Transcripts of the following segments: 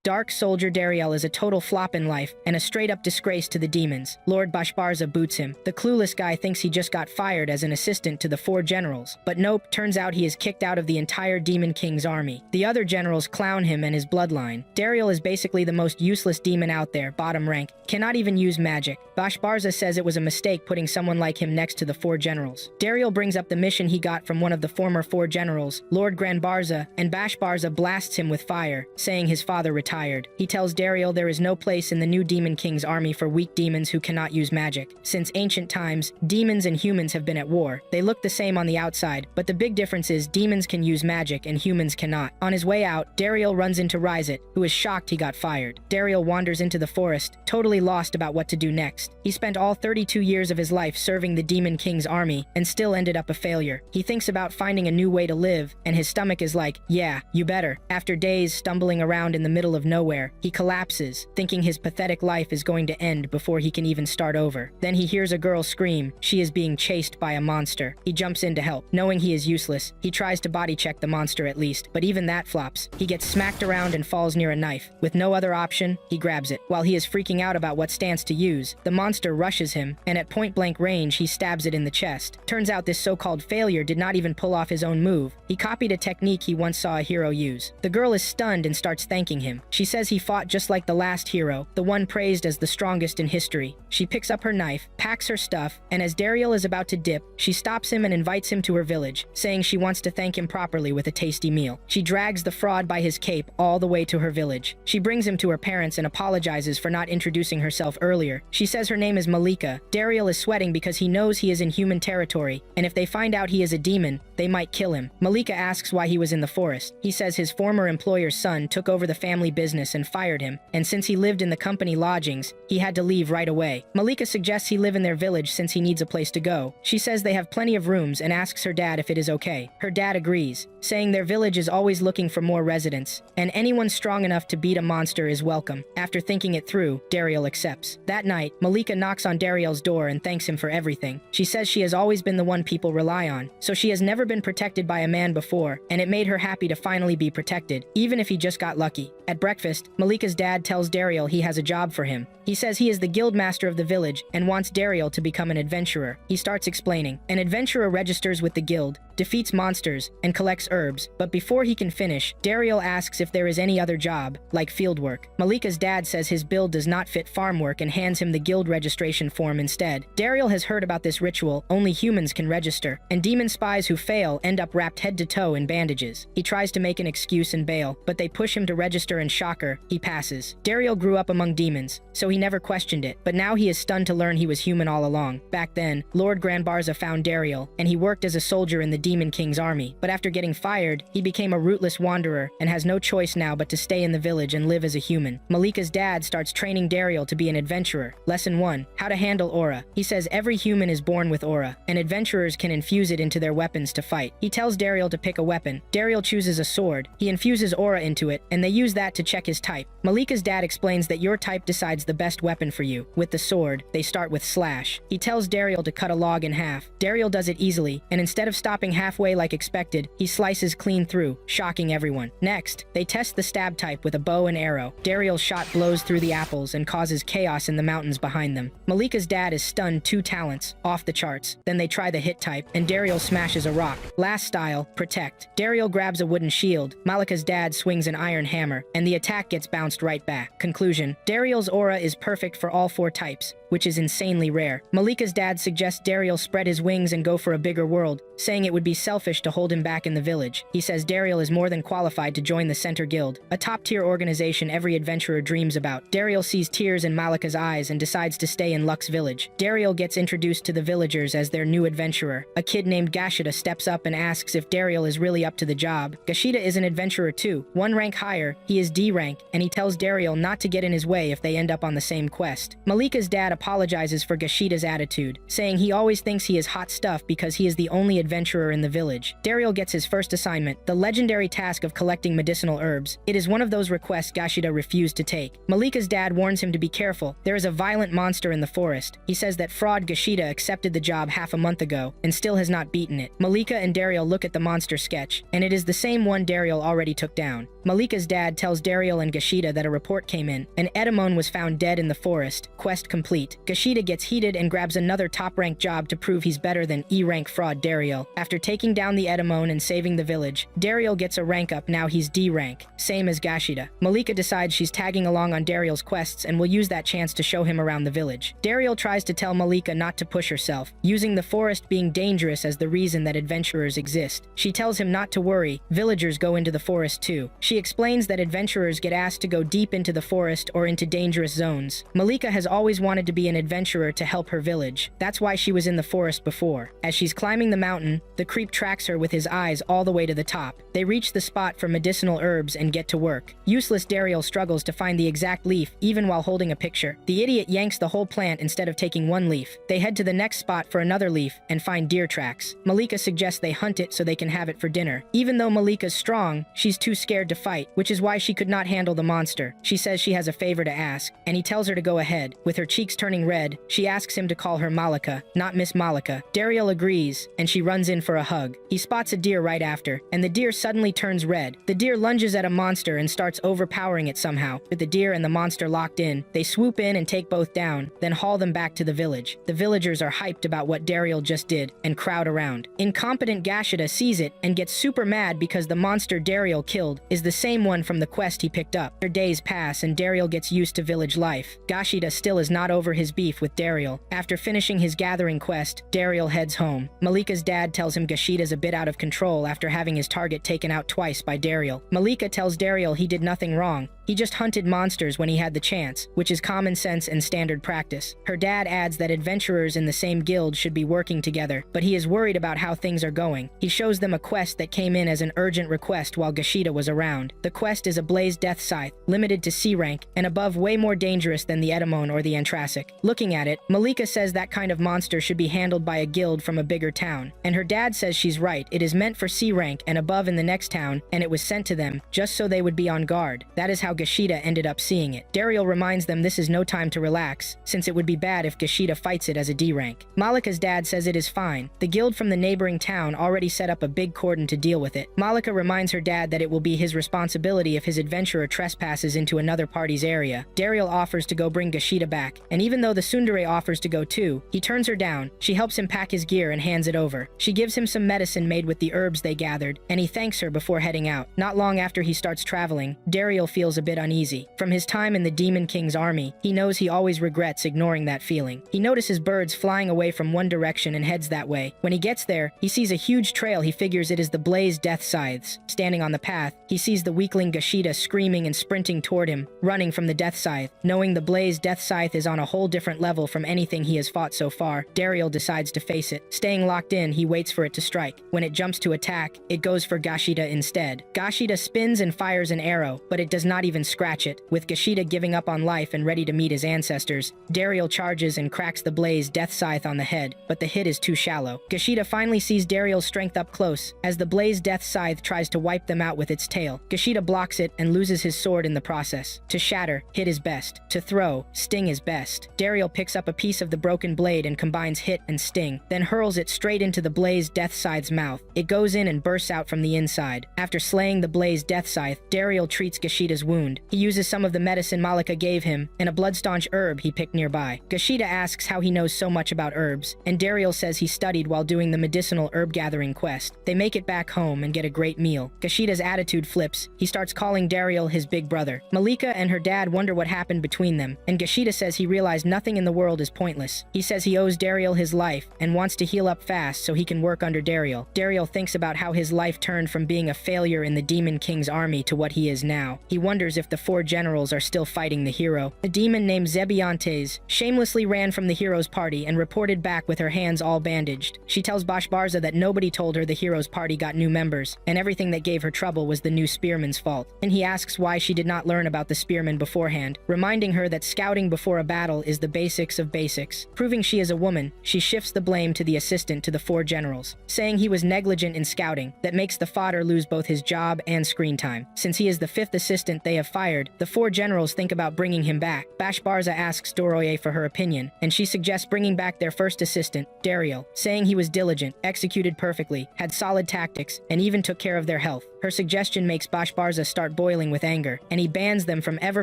Dark Soldier Dariel is a total flop in life and a straight-up disgrace to the demons. Lord Bashbarza boots him. The clueless guy thinks he just got fired as an assistant to the 4 generals. But nope, turns out he is kicked out of the entire Demon King's army. The other generals clown him and his bloodline. Dariel is basically the most useless demon out there, bottom rank. Cannot even use magic. Bashbarza says it was a mistake putting someone like him next to the 4 generals. Dariel brings up the mission he got from one of the former 4 generals, Lord Granbarza, and Bashbarza blasts him with fire, saying his father retired. He tells Dariel there is no place in the new Demon King's army for weak demons who cannot use magic. Since ancient times, demons and humans have been at war. They look the same on the outside, but the big difference is demons can use magic and humans cannot. On his way out, Dariel runs into Ryzet, who is shocked he got fired. Dariel wanders into the forest, totally lost about what to do next. He spent all 32 years of his life serving the Demon King's army and still ended up a failure. He thinks about finding a new way to live, and his stomach is like, yeah, you better. After days stumbling around in the middle of nowhere, he collapses, thinking his pathetic life is going to end before he can even start over. Then he hears a girl scream. She is being chased by a monster. He jumps in to help. Knowing he is useless, he tries to body check the monster at least, but even that flops. He gets smacked around and falls near a knife. With no other option, he grabs it. While he is freaking out about what stance to use, the monster rushes him, and at point-blank range, he stabs it in the chest. Turns out this so-called failure did not even pull off his own move. He copied a technique he once saw a hero use. The girl is stunned and starts thanking him. She says he fought just like the last hero, the one praised as the strongest in history. She picks up her knife, packs her stuff, and as Dariel is about to dip, she stops him and invites him to her village, saying she wants to thank him properly with a tasty meal. She drags the fraud by his cape all the way to her village. She brings him to her parents and apologizes for not introducing herself earlier. She says her name is Malika. Dariel is sweating because he knows he is in human territory, and if they find out he is a demon, they might kill him. Malika asks why he was in the forest. He says his former employer's son took over the family business and fired him, and since he lived in the company lodgings, he had to leave right away. Malika suggests he live in their village since he needs a place to go. She says they have plenty of rooms and asks her dad if it is okay. Her dad agrees, saying their village is always looking for more residents, and anyone strong enough to beat a monster is welcome. After thinking it through, Dariel accepts. That night, Malika knocks on Dariel's door and thanks him for everything. She says she has always been the one people rely on, so she has never been protected by a man before, and it made her happy to finally be protected, even if he just got lucky. At breakfast, Malika's dad tells Dariel he has a job for him. He says he is the guild master of the village and wants Dariel to become an adventurer. He starts explaining. An adventurer registers with the guild, defeats monsters, and collects herbs, but before he can finish, Dariel asks if there is any other job, like field work. Malika's dad says his build does not fit farm work and hands him the guild registration form instead. Dariel has heard about this ritual, only humans can register, and demon spies who fail end up wrapped head to toe in bandages. He tries to make an excuse and bail, but they push him to register and shocker, he passes. Dariel grew up among demons, so he never questioned it, but now he is stunned to learn he was human all along. Back then, Lord Granbarza found Dariel, and he worked as a soldier in the Demon King's army, but after getting fired, he became a rootless wanderer and has no choice now but to stay in the village and live as a human. Malika's dad starts training Dariel to be an adventurer. Lesson 1. How to handle aura. He says every human is born with aura, and adventurers can infuse it into their weapons to fight. He tells Dariel to pick a weapon. Dariel chooses a sword. He infuses aura into it, and they use that to check his type. Malika's dad explains that your type decides the best weapon for you. With the sword, they start with slash. He tells Dariel to cut a log in half. Dariel does it easily, and instead of stopping halfway like expected, he slices clean through, shocking everyone. Next, they test the stab type with a bow and arrow. Dariel's shot blows through the apples and causes chaos in the mountains behind them. Malika's dad is stunned 2 talents, off the charts. Then they try the hit type, and Dariel smashes a rock. Last style, protect. Dariel grabs a wooden shield. Malika's dad swings an iron hammer, and the attack gets bounced right back. Conclusion. Dariel's aura is perfect for all 4 types, which is insanely rare. Malika's dad suggests Dariel spread his wings and go for a bigger world, saying it would be selfish to hold him back in the village. He says Dariel is more than qualified to join the Center Guild, a top-tier organization every adventurer dreams about. Dariel sees tears in Malika's eyes and decides to stay in Luck's village. Dariel gets introduced to the villagers as their new adventurer. A kid named Gashida steps up and asks if Dariel is really up to the job. Gashida is an adventurer too, 1 rank higher. He is D rank, and he tells Dariel not to get in his way if they end up on the same quest. Malika's dad apologizes for Gashida's attitude, saying he always thinks he is hot stuff because he is the only adventurer in the village. Dariel gets his first assignment, the legendary task of collecting medicinal herbs. It is one of those requests Gashida refused to take. Malika's dad warns him to be careful. There is a violent monster in the forest. He says that fraud Gashida accepted the job half a month ago and still has not beaten it. Malika and Dariel look at the monster sketch, and it is the same one Dariel already took down. Malika's dad tells Dariel and Gashida that a report came in. An Edamon was found dead in the forest. Quest complete. Gashida gets heated and grabs another top-ranked job to prove he's better than E-rank fraud Dariel. After taking down the Edamon and saving the village, Dariel gets a rank up, now he's D-rank, same as Gashida. Malika decides she's tagging along on Dariel's quests and will use that chance to show him around the village. Dariel tries to tell Malika not to push herself, using the forest being dangerous as the reason that adventurers exist. She tells him not to worry, villagers go into the forest too. She explains that adventurers get asked to go deep into the forest or into dangerous zones. Malika has always wanted to be an adventurer to help her village. That's why she was in the forest before. As she's climbing the mountain, the creep tracks her with his eyes all the way to the top. They reach the spot for medicinal herbs and get to work. Useless Dariel struggles to find the exact leaf, even while holding a picture. The idiot yanks the whole plant instead of taking one leaf. They head to the next spot for another leaf and find deer tracks. Malika suggests they hunt it so they can have it for dinner. Even though Malika's strong, she's too scared to fight, which is why she could not handle the monster. She says she has a favor to ask, and he tells her to go ahead. With her cheeks turning red, she asks him to call her Malika, not Miss Malika. Dariel agrees, and she runs in for a hug. He spots a deer right after, and the deer suddenly turns red. The deer lunges at a monster and starts overpowering it somehow. With the deer and the monster locked in, they swoop in and take both down, then haul them back to the village. The villagers are hyped about what Dariel just did, and crowd around. Incompetent Gashida sees it and gets super mad because the monster Dariel killed is the same one from the quest he picked up. Their days pass and Dariel gets used to village life. Gashida still is not over his beef with Dariel. After finishing his gathering quest, Dariel heads home. Malika's dad tells him Gashida's a bit out of control after having his target taken out twice by Dariel. Malika tells Dariel he did nothing wrong. He just hunted monsters when he had the chance, which is common sense and standard practice. Her dad adds that adventurers in the same guild should be working together, but he is worried about how things are going. He shows them a quest that came in as an urgent request while Gashida was around. The quest is a Blaze Death Scythe, limited to C rank, and above way more dangerous than the Edamon or the Antracic. Looking at it, Malika says that kind of monster should be handled by a guild from a bigger town. And her dad says she's right, it is meant for C rank and above in the next town, and it was sent to them, just so they would be on guard. That is how Gashida ended up seeing it. Dariel reminds them this is no time to relax, since it would be bad if Gashida fights it as a D rank. Malika's dad says it is fine. The guild from the neighboring town already set up a big cordon to deal with it. Malika reminds her dad that it will be his responsibility if his adventurer trespasses into another party's area. Dariel offers to go bring Gashida back, and even though the tsundere offers to go too, he turns her down. She helps him pack his gear and hands it over. She gives him some medicine made with the herbs they gathered, and he thanks her before heading out. Not long after he starts traveling, Dariel feels a bit uneasy. From his time in the Demon King's army, he knows he always regrets ignoring that feeling. He notices birds flying away from one direction and heads that way. When he gets there, he sees a huge trail. He figures it is the Blaze Death Scythes. Standing on the path, he sees the weakling Gashida screaming and sprinting toward him, running from the Death Scythe. Knowing the Blaze Death Scythe is on a whole different level from anything he has fought so far, Dariel decides to face it. Staying locked in, he waits for it to strike. When it jumps to attack, it goes for Gashida instead. Gashida spins and fires an arrow, but it does not even scratch it. With Gashida giving up on life and ready to meet his ancestors, Dariel charges and cracks the Blaze Death Scythe on the head, but the hit is too shallow. Gashida finally sees Dariel's strength up close, as the Blaze Death Scythe tries to wipe them out with its tail. Gashida blocks it and loses his sword in the process. To shatter, hit is best. To throw, sting is best. Dariel picks up a piece of the broken blade and combines hit and sting, then hurls it straight into the Blaze Death Scythe's mouth. It goes in and bursts out from the inside. After slaying the Blaze Death Scythe, Dariel treats Gashida's wound. He uses some of the medicine Malika gave him and a blood-staunch herb he picked nearby. Gashida asks how he knows so much about herbs, and Dariel says he studied while doing the medicinal herb gathering quest. They make it back home and get a great meal. Gashida's attitude flips. He starts calling Dariel his big brother. Malika and her dad wonder what happened between them, and Gashida says he realized nothing in the world is pointless. He says he owes Dariel his life and wants to heal up fast so he can work under Dariel. Dariel thinks about how his life turned from being a failure in the Demon King's army to what he is now. He wonders wonders if the four generals are still fighting the hero. A demon named Zebientes shamelessly ran from the hero's party and reported back with her hands all bandaged. She tells Bashbarza that nobody told her the hero's party got new members, and everything that gave her trouble was the new spearman's fault. And he asks why she did not learn about the spearman beforehand, reminding her that scouting before a battle is the basics of basics. Proving she is a woman, she shifts the blame to the assistant to the four generals, saying he was negligent in scouting, that makes the fodder lose both his job and screen time. Since he is the fifth assistant they have fired, the four generals think about bringing him back. Bashbarza asks Doroye for her opinion, and she suggests bringing back their first assistant, Dariel, saying he was diligent, executed perfectly, had solid tactics, and even took care of their health. Her suggestion makes Bashbarza start boiling with anger, and he bans them from ever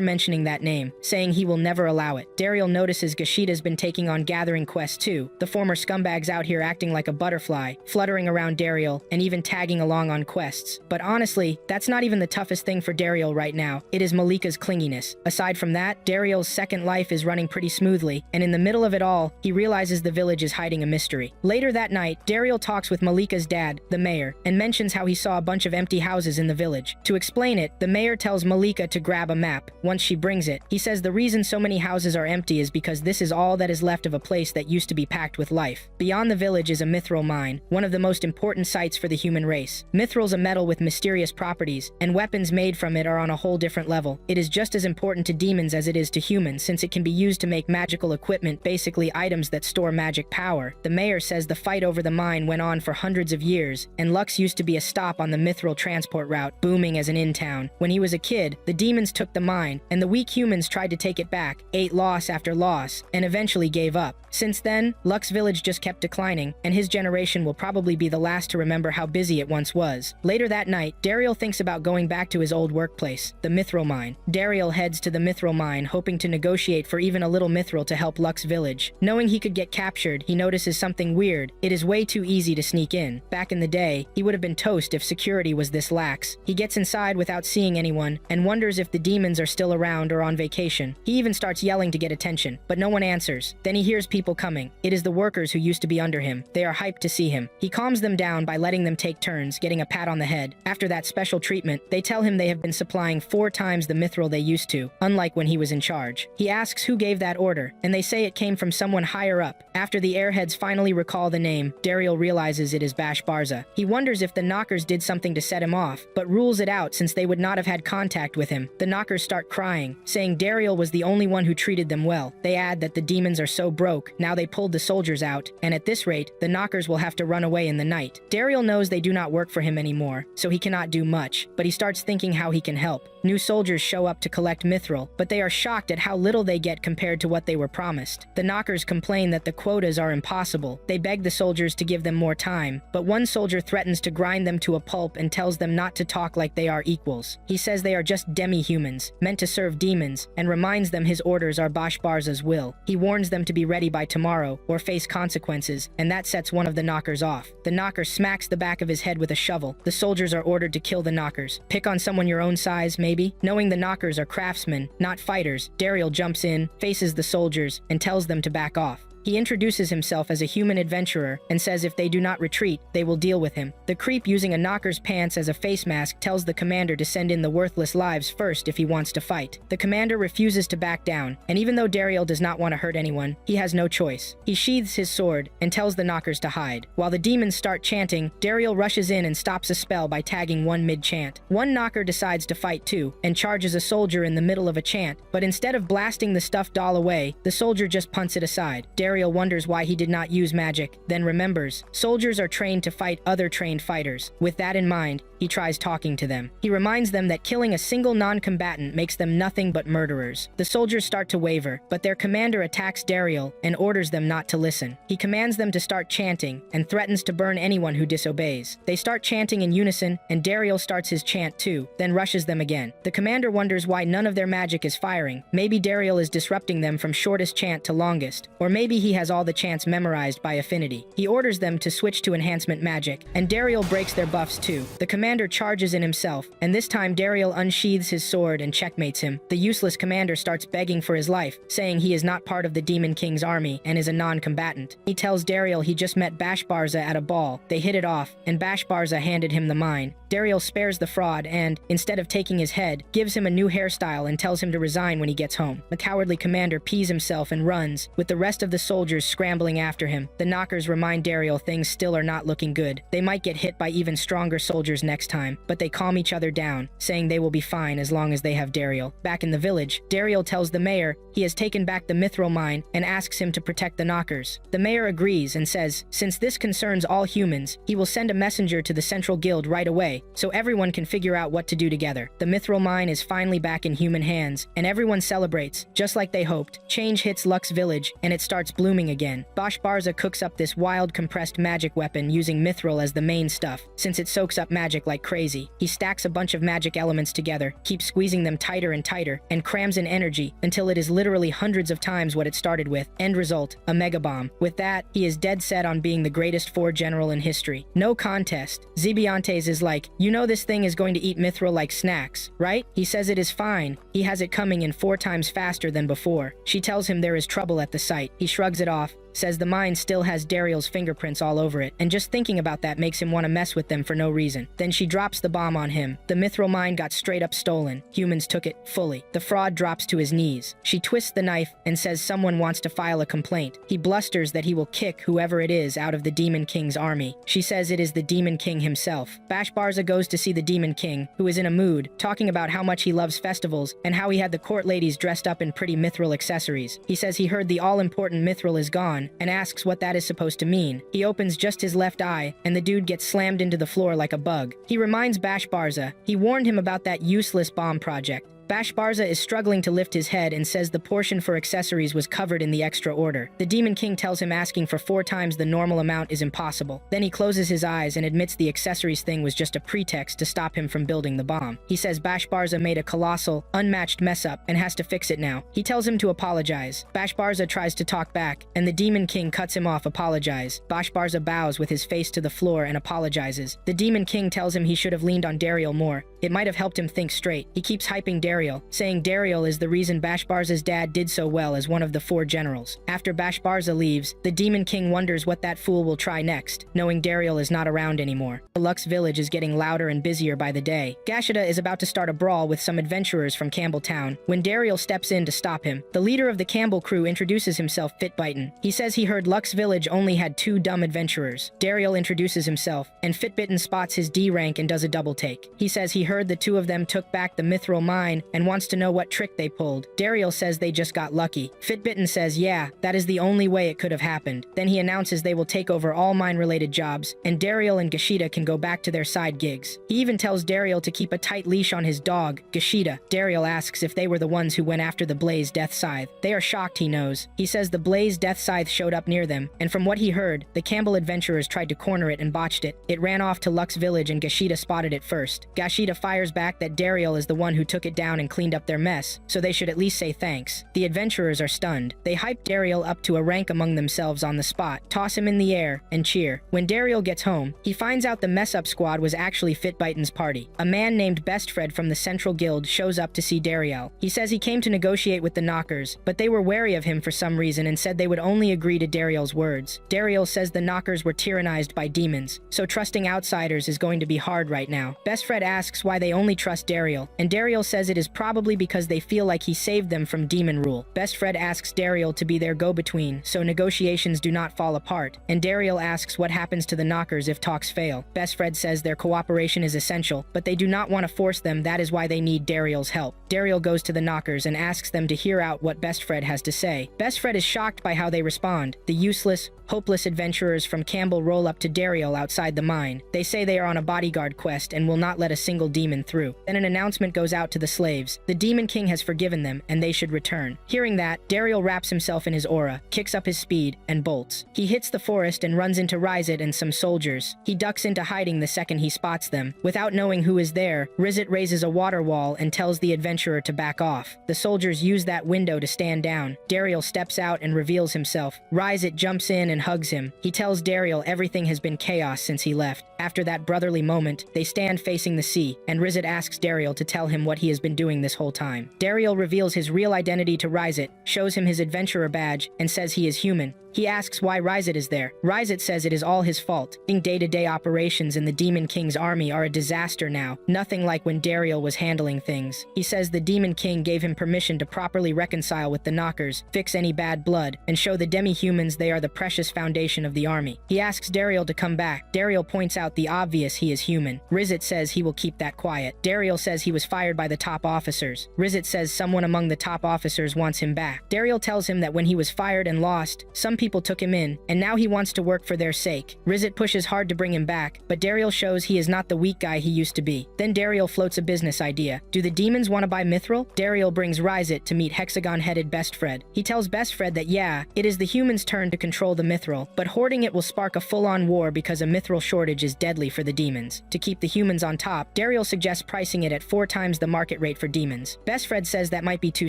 mentioning that name, saying he will never allow it. Dariel notices Gashida's been taking on gathering quests too, the former scumbags out here acting like a butterfly, fluttering around Dariel, and even tagging along on quests. But honestly, that's not even the toughest thing for Dariel right now. It is Malika's clinginess. Aside from that, Dariel's second life is running pretty smoothly, and in the middle of it all, he realizes the village is hiding a mystery. Later that night, Dariel talks with Malika's dad, the mayor, and mentions how he saw a bunch of empty houses in the village. To explain it, the mayor tells Malika to grab a map. Once she brings it, he says the reason so many houses are empty is because this is all that is left of a place that used to be packed with life. Beyond the village is a mithril mine, one of the most important sites for the human race. Mithril's a metal with mysterious properties, and weapons made from it are on a whole different level. It is just as important to demons as it is to humans, since it can be used to make magical equipment, basically items that store magic power. The mayor says the fight over the mine went on for hundreds of years, and Lux used to be a stop on the mithril transport route, booming as an in-town. When he was a kid, the demons took the mine, and the weak humans tried to take it back, ate loss after loss, and eventually gave up. Since then, Lux village just kept declining, and his generation will probably be the last to remember how busy it once was. Later that night, Dariel thinks about going back to his old workplace, the mithril mine. Dariel heads to the mithril mine, hoping to negotiate for even a little mithril to help Lux village. Knowing he could get captured, he notices something weird. It is way too easy to sneak in. Back in the day, he would have been toast if security was this lax. He gets inside without seeing anyone, and wonders if the demons are still around or on vacation. He even starts yelling to get attention, but no one answers. Then he hears people coming. It is the workers who used to be under him. They are hyped to see him. He calms them down by letting them take turns, getting a pat on the head. After that special treatment, they tell him they have been supplying 4 times the mithril they used to, unlike when he was in charge. He asks who gave that order, and they say it came from someone higher up. After the airheads finally recall the name, Dariel realizes it is Bashbarza. He wonders if the knockers did something to set him off, but rules it out since they would not have had contact with him. The knockers start crying, saying Dariel was the only one who treated them well. They add that the demons are so broke, now they pulled the soldiers out, and at this rate, the knockers will have to run away in the night. Dariel knows they do not work for him anymore, so he cannot do much, but he starts thinking how he can help. New soldiers show up to collect mithril, but they are shocked at how little they get compared to what they were promised. The knockers complain that the quotas are impossible. They beg the soldiers to give them more time, but one soldier threatens to grind them to a pulp and tells them not to talk like they are equals. He says they are just demi-humans, meant to serve demons, and reminds them his orders are Bashbarza's will. He warns them to be ready by tomorrow, or face consequences, and that sets one of the knockers off. The knocker smacks the back of his head with a shovel. The soldiers are ordered to kill the knockers. Pick on someone your own size, maybe? Knowing the knockers are craftsmen, not fighters, Dariel jumps in, faces the soldiers, and tells them to back off. He introduces himself as a human adventurer and says if they do not retreat, they will deal with him. The creep using a knocker's pants as a face mask tells the commander to send in the worthless lives first if he wants to fight. The commander refuses to back down, and even though Dariel does not want to hurt anyone, he has no choice. He sheathes his sword and tells the knockers to hide. While the demons start chanting, Dariel rushes in and stops a spell by tagging one mid-chant. One knocker decides to fight too, and charges a soldier in the middle of a chant, but instead of blasting the stuffed doll away, the soldier just punts it aside. Dariel wonders why he did not use magic, then remembers. Soldiers are trained to fight other trained fighters. With that in mind, he tries talking to them. He reminds them that killing a single non-combatant makes them nothing but murderers. The soldiers start to waver, but their commander attacks Dariel and orders them not to listen. He commands them to start chanting and threatens to burn anyone who disobeys. They start chanting in unison, and Dariel starts his chant too, then rushes them again. The commander wonders why none of their magic is firing. Maybe Dariel is disrupting them from shortest chant to longest, or maybe he has all the chants memorized by affinity. He orders them to switch to enhancement magic, and Dariel breaks their buffs too. The commander charges in himself, and this time Dariel unsheathes his sword and checkmates him. The useless commander starts begging for his life, saying he is not part of the Demon King's army and is a non-combatant. He tells Dariel he just met Bashbarza at a ball. They hit it off, and Bashbarza handed him the mine. Dariel spares the fraud and, instead of taking his head, gives him a new hairstyle and tells him to resign when he gets home. The cowardly commander pees himself and runs, with the rest of the soldiers scrambling after him. The knockers remind Dariel things still are not looking good. They might get hit by even stronger soldiers next time, but they calm each other down, saying they will be fine as long as they have Dariel. Back in the village, Dariel tells the mayor he has taken back the mithril mine and asks him to protect the knockers. The mayor agrees and says, since this concerns all humans, he will send a messenger to the central guild right away, so everyone can figure out what to do together. The mithril mine is finally back in human hands, and everyone celebrates, just like they hoped. Change hits Luck's village, and it starts blooming again. Bash Barza cooks up this wild compressed magic weapon using mithril as the main stuff, since it soaks up magic like crazy. He stacks a bunch of magic elements together, keeps squeezing them tighter and tighter, and crams in energy until it is literally hundreds of times what it started with. End result, a mega bomb. With that, he is dead set on being the greatest 4 general in history. No contest. Zebientes is like, you know this thing is going to eat mithril like snacks, right? He says it is fine. He has it coming in 4 times faster than before. She tells him there is trouble at the site. He shrugs it off, says the mine still has Dariel's fingerprints all over it, and just thinking about that makes him want to mess with them for no reason. Then she drops the bomb on him. The mithril mine got straight up stolen. Humans took it fully. The fraud drops to his knees. She twists the knife and says someone wants to file a complaint. He blusters that he will kick whoever it is out of the Demon King's army. She says it is the Demon King himself. Bash Barza goes to see the Demon King, who is in a mood, talking about how much he loves festivals and how he had the court ladies dressed up in pretty mithril accessories. He says he heard the all-important mithril is gone, and asks what that is supposed to mean. He opens just his left eye, and the dude gets slammed into the floor like a bug. He reminds Bash Barza he warned him about that useless bomb project. Bash Barza is struggling to lift his head and says the portion for accessories was covered in the extra order. The Demon King tells him asking for 4 times the normal amount is impossible. Then he closes his eyes and admits the accessories thing was just a pretext to stop him from building the bomb. He says Bash Barza made a colossal, unmatched mess up and has to fix it now. He tells him to apologize. Bash Barza tries to talk back, and the Demon King cuts him off. Apologize. Bash Barza bows with his face to the floor and apologizes. The Demon King tells him he should have leaned on Dariel more. It might have helped him think straight. He keeps hyping Dariel, saying Dariel is the reason Bash Barza's dad did so well as one of the 4 generals. After Bash Barza leaves, the Demon King wonders what that fool will try next, knowing Dariel is not around anymore. The Lux village is getting louder and busier by the day. Gashida is about to start a brawl with some adventurers from Campbell Town when Dariel steps in to stop him. The leader of the Campbell crew introduces himself, Fitbitten. He says he heard Lux village only had 2 dumb adventurers. Dariel introduces himself, and Fitbitten spots his D rank and does a double take. He says he heard the 2 of them took back the mithril mine and wants to know what trick they pulled. Dariel says they just got lucky. Fitbitten says yeah, that is the only way it could have happened. Then he announces they will take over all mine-related jobs, and Dariel and Gashida can go back to their side gigs. He even tells Dariel to keep a tight leash on his dog, Gashida. Dariel asks if they were the ones who went after the Blaze Death Scythe. They are shocked he knows. He says the Blaze Death Scythe showed up near them, and from what he heard, the Campbell adventurers tried to corner it and botched it. It ran off to Lux village and Gashida spotted it first. Gashida fires back that Dariel is the one who took it down and cleaned up their mess, so they should at least say thanks. The adventurers are stunned. They hype Dariel up to a rank among themselves on the spot, toss him in the air, and cheer. When Dariel gets home, he finds out the mess-up squad was actually Fitbitten's party. A man named Bestfred from the Central Guild shows up to see Dariel. He says he came to negotiate with the Knockers, but they were wary of him for some reason and said they would only agree to Dariel's words. Dariel says the Knockers were tyrannized by demons, so trusting outsiders is going to be hard right now. Bestfred asks why they only trust Dariel, and Dariel says it is probably because they feel like he saved them from demon rule. Bestfred asks Dariel to be their go-between, so negotiations do not fall apart, and Dariel asks what happens to the Knockers if talks fail. Bestfred says their cooperation is essential, but they do not want to force them, that is why they need Dariel's help. Dariel goes to the Knockers and asks them to hear out what Bestfred has to say. Bestfred is shocked by how they respond. The useless, hopeless adventurers from Campbell roll up to Dariel outside the mine. They say they are on a bodyguard quest and will not let a single demon through. Then an announcement goes out to the slaves. The Demon King has forgiven them, and they should return. Hearing that, Dariel wraps himself in his aura, kicks up his speed, and bolts. He hits the forest and runs into Rizet and some soldiers. He ducks into hiding the second he spots them. Without knowing who is there, Rizet raises a water wall and tells the adventurer to back off. The soldiers use that window to stand down. Dariel steps out and reveals himself. Rizet jumps in and hugs him. He tells Dariel everything has been chaos since he left. After that brotherly moment, they stand facing the sea, and Rizet asks Dariel to tell him what he has been doing this whole time. Dariel reveals his real identity to Rizet, shows him his adventurer badge, and says he is human. He asks why Ryo is there. Ryo says it is all his fault. Day-to-day operations in the Demon King's army are a disaster now, nothing like when Dariel was handling things. He says the Demon King gave him permission to properly reconcile with the Knockers, fix any bad blood, and show the demi-humans they are the precious foundation of the army. He asks Dariel to come back. Dariel points out the obvious: he is human. Ryo says he will keep that quiet. Dariel says he was fired by the top officers. Ryo says someone among the top officers wants him back. Dariel tells him that when he was fired and lost, some people took him in, and now he wants to work for their sake. Ryo pushes hard to bring him back, but Dariel shows he is not the weak guy he used to be. Then Dariel floats a business idea. Do the demons want to buy mithril? Dariel brings Ryo to meet hexagon-headed Best Fred. He tells Best Fred that yeah, it is the humans' turn to control the mithril, but hoarding it will spark a full-on war because a mithril shortage is deadly for the demons. To keep the humans on top, Dariel suggests pricing it at 4 times the market rate for demons. Best Fred says that might be too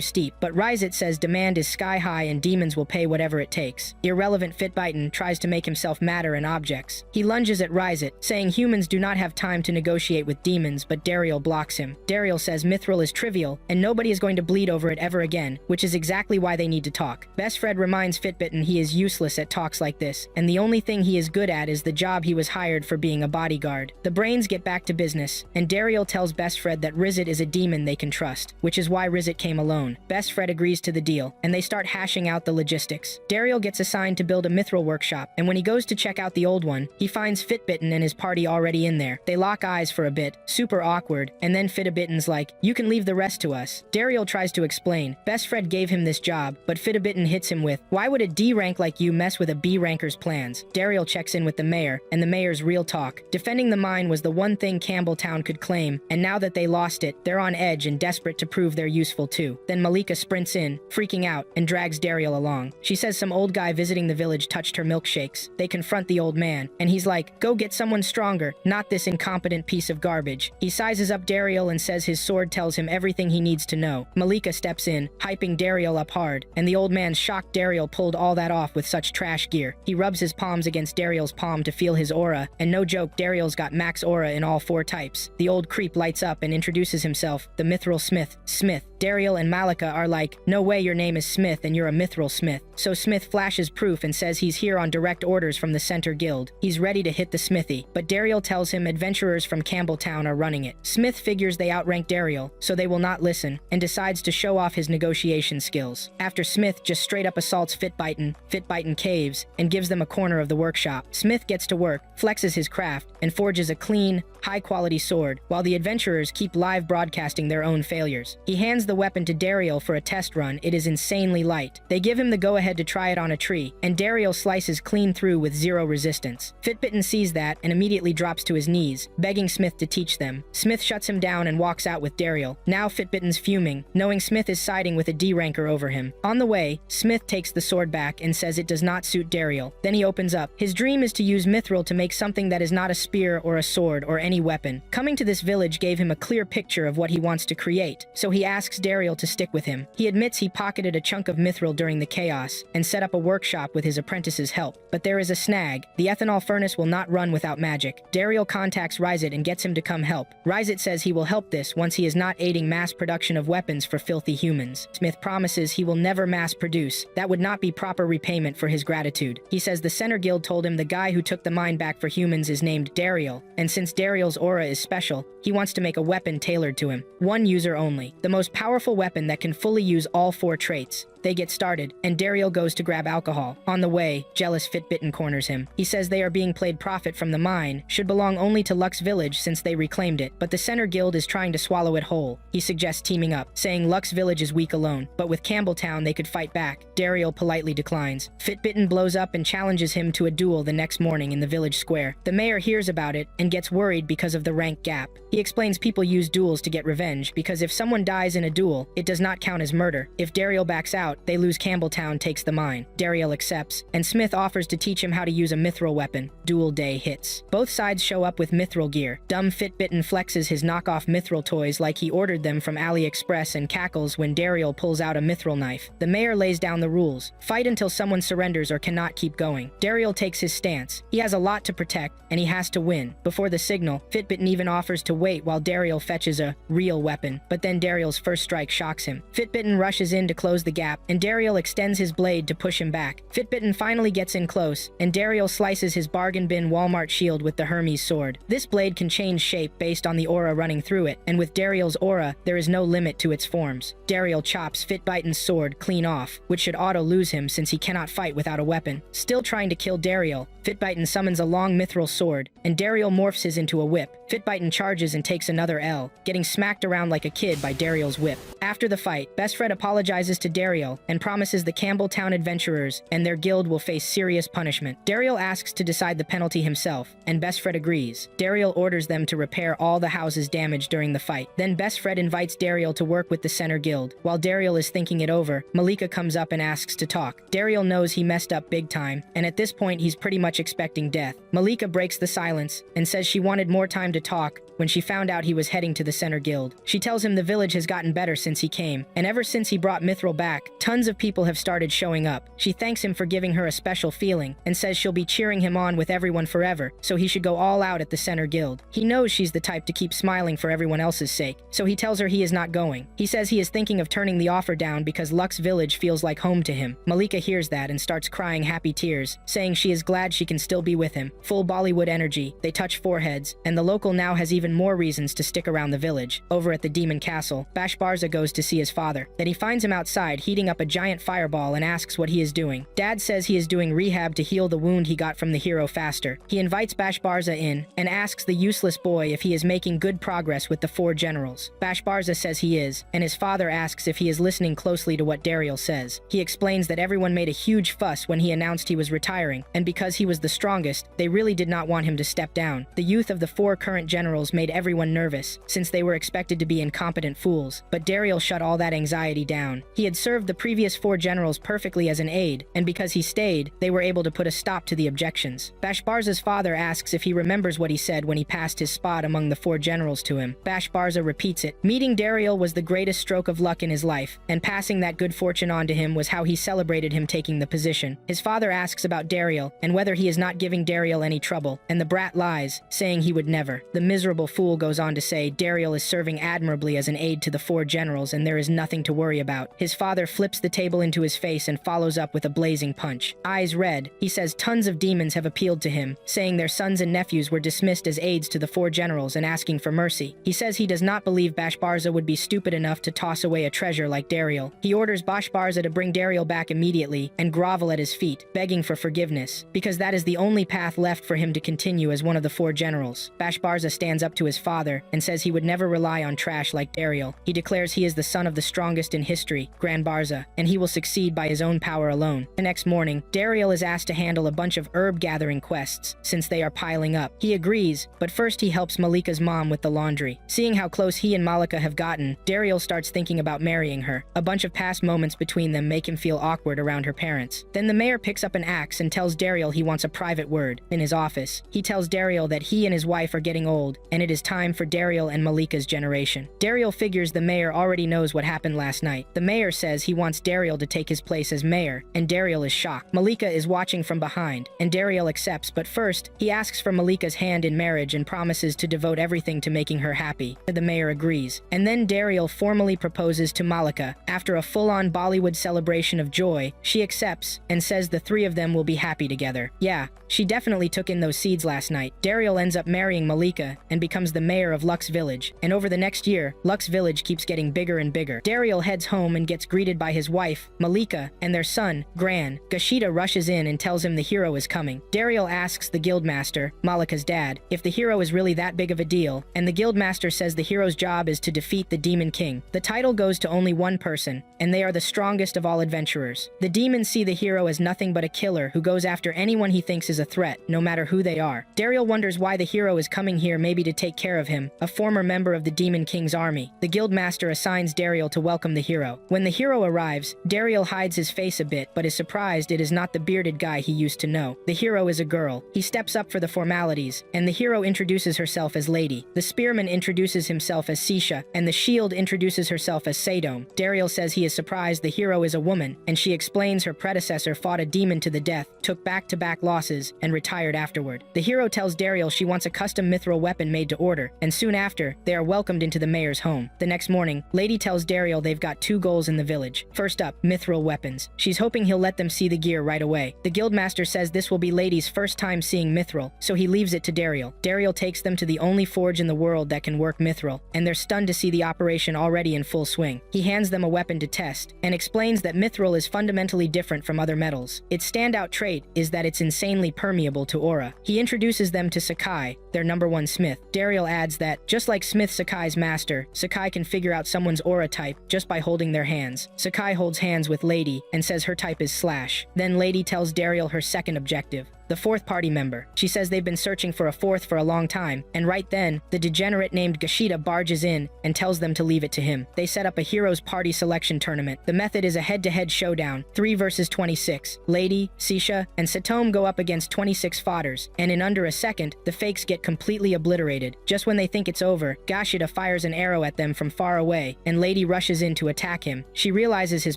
steep, but Ryo says demand is sky high and demons will pay whatever it takes. Irrelevant Fitbiten tries to make himself matter and objects. He lunges at Ryo, saying humans do not have time to negotiate with demons, but Dariel blocks him. Dariel says mithril is trivial, and nobody is going to bleed over it ever again, which is exactly why they need to talk. Best Fred reminds Fitbiten he is useless at talks like this, and the only thing he is good at is the job he was hired for, being a bodyguard. The brains get back to business, and Dariel tells Best Fred that Ryo is a demon they can trust, which is why Ryo came alone. Best Fred agrees to the deal, and they start hashing out the logistics. Dariel gets assigned to build a mithril workshop, and when he goes to check out the old one, he finds Fitbiten and his party already in there. They lock eyes for a bit, super awkward, and then Fitbiten's like, "You can leave the rest to us." Dariel tries to explain. Best Fred gave him this job, but Fitbiten hits him with, "Why would a D rank like you mess with a B ranker's plans?" Dariel checks in with the mayor, and the mayor's real talk. Defending the mine was the one thing Campbell Town could claim, and now that they lost it, they're on edge and desperate to prove they're useful too. Then Malika sprints in, freaking out, and drags Dariel along. She says some old guy visiting the village touched her milkshakes. They confront the old man, and he's like, "Go get someone stronger, not this incompetent piece of garbage." He sizes up Dariel and says his sword tells him everything he needs to know. Malika steps in, hyping Dariel up hard, and the old man's shocked Dariel pulled all that off with such trash gear. He rubs his palms against Dariel's palm to feel his aura, and no joke, Dariel's got max aura in all 4 types. The old creep lights up and introduces himself, the Mithril Smith. Smith. Dariel and Malika are like, "No way your name is Smith and you're a Mithril Smith." So Smith flashes proof and says he's here on direct orders from the Center Guild. He's ready to hit the smithy, but Dariel tells him adventurers from Campbell Town are running it. Smith figures they outrank Dariel, so they will not listen, and decides to show off his negotiation skills. After Smith just straight up assaults Fitbiten, Fitbiten caves, and gives them a corner of the workshop. Smith gets to work, flexes his craft, and forges a clean, high-quality sword, while the adventurers keep live broadcasting their own failures. He hands the weapon to Dariel for a test run. It is insanely light. They give him the go-ahead to try it on a tree, and Dariel slices clean through with 0 resistance. Fitbiten sees that and immediately drops to his knees, begging Smith to teach them. Smith shuts him down and walks out with Dariel. Now Fitbiten's fuming, knowing Smith is siding with a D-ranker over him. On the way, Smith takes the sword back and says it does not suit Dariel. Then he opens up. His dream is to use mithril to make something that is not a spear or a sword or any weapon. Coming to this village gave him a clear picture of what he wants to create, so he asks Dariel to stick with him. He admits he pocketed a chunk of mithril during the chaos and set up a workshop with his apprentice's help. But there is a snag. The ethanol furnace will not run without magic. Dariel contacts Ryo and gets him to come help. Ryo says he will help this once he is not aiding mass production of weapons for filthy humans. Smith promises he will never mass produce. That would not be proper repayment for his gratitude. He says the Center Guild told him the guy who took the mine back for humans is named Dariel, and since Dariel's aura is special, he wants to make a weapon tailored to him. One user only. The most powerful weapon that can fully use all 4 traits. They get started, and Dariel goes to grab alcohol. On the way, jealous Fitbiten corners him. He says they are being played profit from the mine, should belong only to Lux Village since they reclaimed it, but the Center Guild is trying to swallow it whole. He suggests teaming up, saying Lux Village is weak alone, but with Campbell Town they could fight back. Dariel politely declines. Fitbiten blows up and challenges him to a duel the next morning in the village square. The mayor hears about it and gets worried because of the rank gap. He explains people use duels to get revenge, because if someone dies in a duel, it does not count as murder. If Dariel backs out, they lose. Campbell Town takes the mine. Dariel accepts, and Smith offers to teach him how to use a mithril weapon. Duel day hits. Both sides show up with mithril gear. Dumb Fitbiten flexes his knockoff mithril toys like he ordered them from AliExpress and cackles when Dariel pulls out a mithril knife. The mayor lays down the rules. Fight until someone surrenders or cannot keep going. Dariel takes his stance. He has a lot to protect, and he has to win. Before the signal, Fitbiten even offers to wait while Dariel fetches a real weapon, but then Dariel's first strike shocks him. Fitbiten rushes in to close the gap, and Dariel extends his blade to push him back. Fitbitten finally gets in close, and Dariel slices his bargain bin Walmart shield with the Hermes sword. This blade can change shape based on the aura running through it, and with Dariel's aura, there is no limit to its forms. Dariel chops Fitbitten's sword clean off, which should auto-lose him since he cannot fight without a weapon. Still trying to kill Dariel, Fitbitten summons a long mithril sword, and Dariel morphs his into a whip. Fitbitten charges and takes another L, getting smacked around like a kid by Dariel's whip. After the fight, Best Fred apologizes to Dariel and promises the Campbell Town adventurers and their guild will face serious punishment. Dariel asks to decide the penalty himself, and Best Fred agrees. Dariel orders them to repair all the houses damaged during the fight. Then Best Fred invites Dariel to work with the Center Guild. While Dariel is thinking it over, Malika comes up and asks to talk. Dariel knows he messed up big time, and at this point he's pretty much expecting death. Malika breaks the silence and says she wanted more time to talk when she found out he was heading to the Center Guild. She tells him the village has gotten better since he came, and ever since he brought Mithril back, tons of people have started showing up. She thanks him for giving her a special feeling, and says she'll be cheering him on with everyone forever, so he should go all out at the Center Guild. He knows she's the type to keep smiling for everyone else's sake, so he tells her he is not going. He says he is thinking of turning the offer down because Lux Village feels like home to him. Malika hears that and starts crying happy tears, saying she is glad she can still be with him. Full Bollywood energy, they touch foreheads, and the local now has even more reasons to stick around the village. Over at the Demon Castle, Bashbarza goes to see his father. Then he finds him outside heating up a giant fireball and asks what he is doing. Dad says he is doing rehab to heal the wound he got from the hero faster. He invites Bashbarza in and asks the useless boy if he is making good progress with the 4 generals. Bashbarza says he is, and his father asks if he is listening closely to what Dariel says. He explains that everyone made a huge fuss when he announced he was retiring, and because he was the strongest, they really did not want him to step down. The youth of the 4 current generals made everyone nervous, since they were expected to be incompetent fools, but Dariel shut all that anxiety down. He had served the previous 4 generals perfectly as an aide, and because he stayed, they were able to put a stop to the objections. Bashbarza's father asks if he remembers what he said when he passed his spot among the 4 generals to him. Bashbarza repeats it. Meeting Dariel was the greatest stroke of luck in his life, and passing that good fortune on to him was how he celebrated him taking the position. His father asks about Dariel, and whether he is not giving Dariel any trouble, and the brat lies, saying he would never. The miserable fool goes on to say Dariel is serving admirably as an aide to the 4 generals and there is nothing to worry about. His father flips the table into his face and follows up with a blazing punch. Eyes red, he says tons of demons have appealed to him, saying their sons and nephews were dismissed as aides to the 4 generals and asking for mercy. He says he does not believe Bashbarza would be stupid enough to toss away a treasure like Dariel. He orders Bashbarza to bring Dariel back immediately and grovel at his feet, begging for forgiveness, because that is the only path left for him to continue as one of the 4 generals. Bashbarza stands up to his father and says he would never rely on trash like Dariel. He declares he is the son of the strongest in history, Grand Barza, and he will succeed by his own power alone. The next morning, Dariel is asked to handle a bunch of herb gathering quests, since they are piling up. He agrees, but first he helps Malika's mom with the laundry. Seeing how close he and Malika have gotten, Dariel starts thinking about marrying her. A bunch of past moments between them make him feel awkward around her parents. Then the mayor picks up an axe and tells Dariel he wants a private word. In his office, he tells Dariel that he and his wife are getting old, and it is time for Dariel and Malika's generation. Dariel figures the mayor already knows what happened last night. The mayor says he wants Dariel to take his place as mayor, and Dariel is shocked. Malika is watching from behind, and Dariel accepts, but first, he asks for Malika's hand in marriage and promises to devote everything to making her happy. The mayor agrees. And then Dariel formally proposes to Malika. After a full-on Bollywood celebration of joy, she accepts and says the 3 of them will be happy together. Yeah, she definitely took in those seeds last night. Dariel ends up marrying Malika and becomes the mayor of Lux Village, and over the next year, Lux Village keeps getting bigger and bigger. Dariel heads home and gets greeted by his wife, Malika, and their son, Gran. Gashida rushes in and tells him the hero is coming. Dariel asks the guildmaster, Malika's dad, if the hero is really that big of a deal, and the guildmaster says the hero's job is to defeat the Demon King. The title goes to only one person, and they are the strongest of all adventurers. The demons see the hero as nothing but a killer who goes after anyone he thinks is a threat, no matter who they are. Dariel wonders why the hero is coming here, maybe to take care of him, a former member of the Demon King's army. The guildmaster assigns Dariel to welcome the hero. When the hero arrives, Dariel hides his face a bit, but is surprised it is not the bearded guy he used to know. The hero is a girl. He steps up for the formalities, and the hero introduces herself as Lady. The spearman introduces himself as Sisha, and the shield introduces herself as Sadome. Dariel says he is surprise, the hero is a woman, and she explains her predecessor fought a demon to the death, took back-to-back losses, and retired afterward. The hero tells Dariel she wants a custom mithril weapon made to order, and soon after, they are welcomed into the mayor's home. The next morning, Lady tells Dariel they've got 2 goals in the village. First up, mithril weapons. She's hoping he'll let them see the gear right away. The guildmaster says this will be Lady's first time seeing mithril, so he leaves it to Dariel. Dariel takes them to the only forge in the world that can work mithril, and they're stunned to see the operation already in full swing. He hands them a weapon to test, and explains that mithril is fundamentally different from other metals. Its standout trait is that it's insanely permeable to aura. He introduces them to Sakai, their #1 smith. Dariel adds that, just like Smith Sakai's master, Sakai can figure out someone's aura type just by holding their hands. Sakai holds hands with Lady and says her type is slash. Then Lady tells Dariel her second objective, the 4th party member. She says they've been searching for a 4th for a long time, and right then, the degenerate named Gashida barges in and tells them to leave it to him. They set up a heroes party selection tournament. The method is a head-to-head showdown, 3 versus 26. Lady, Sisha, and Satome go up against 26 fodders, and in under a second, the fakes get completely obliterated. Just when they think it's over, Gashida fires an arrow at them from far away, and Lady rushes in to attack him. She realizes his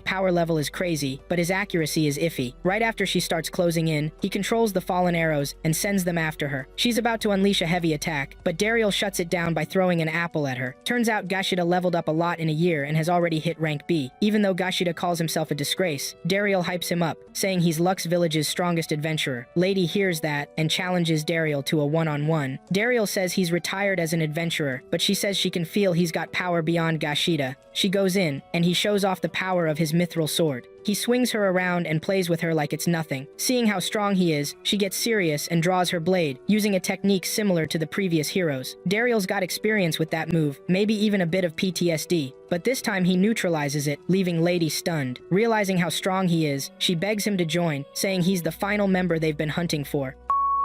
power level is crazy, but his accuracy is iffy. Right after she starts closing in, he controls the fallen arrows and sends them after her. She's about to unleash a heavy attack, but Dariel shuts it down by throwing an apple at her. Turns out Gashida leveled up a lot in a year and has already hit rank B. Even though Gashida calls himself a disgrace, Dariel hypes him up, saying he's Lux Village's strongest adventurer. Lady hears that and challenges Dariel to a one-on-one. Dariel says he's retired as an adventurer, but she says she can feel he's got power beyond Gashida. She goes in, and he shows off the power of his mithril sword. He swings her around and plays with her like it's nothing. Seeing how strong he is, she gets serious and draws her blade, using a technique similar to the previous heroes. Dariel's got experience with that move, maybe even a bit of PTSD. But this time he neutralizes it, leaving Lady stunned. Realizing how strong he is, she begs him to join, saying he's the final member they've been hunting for.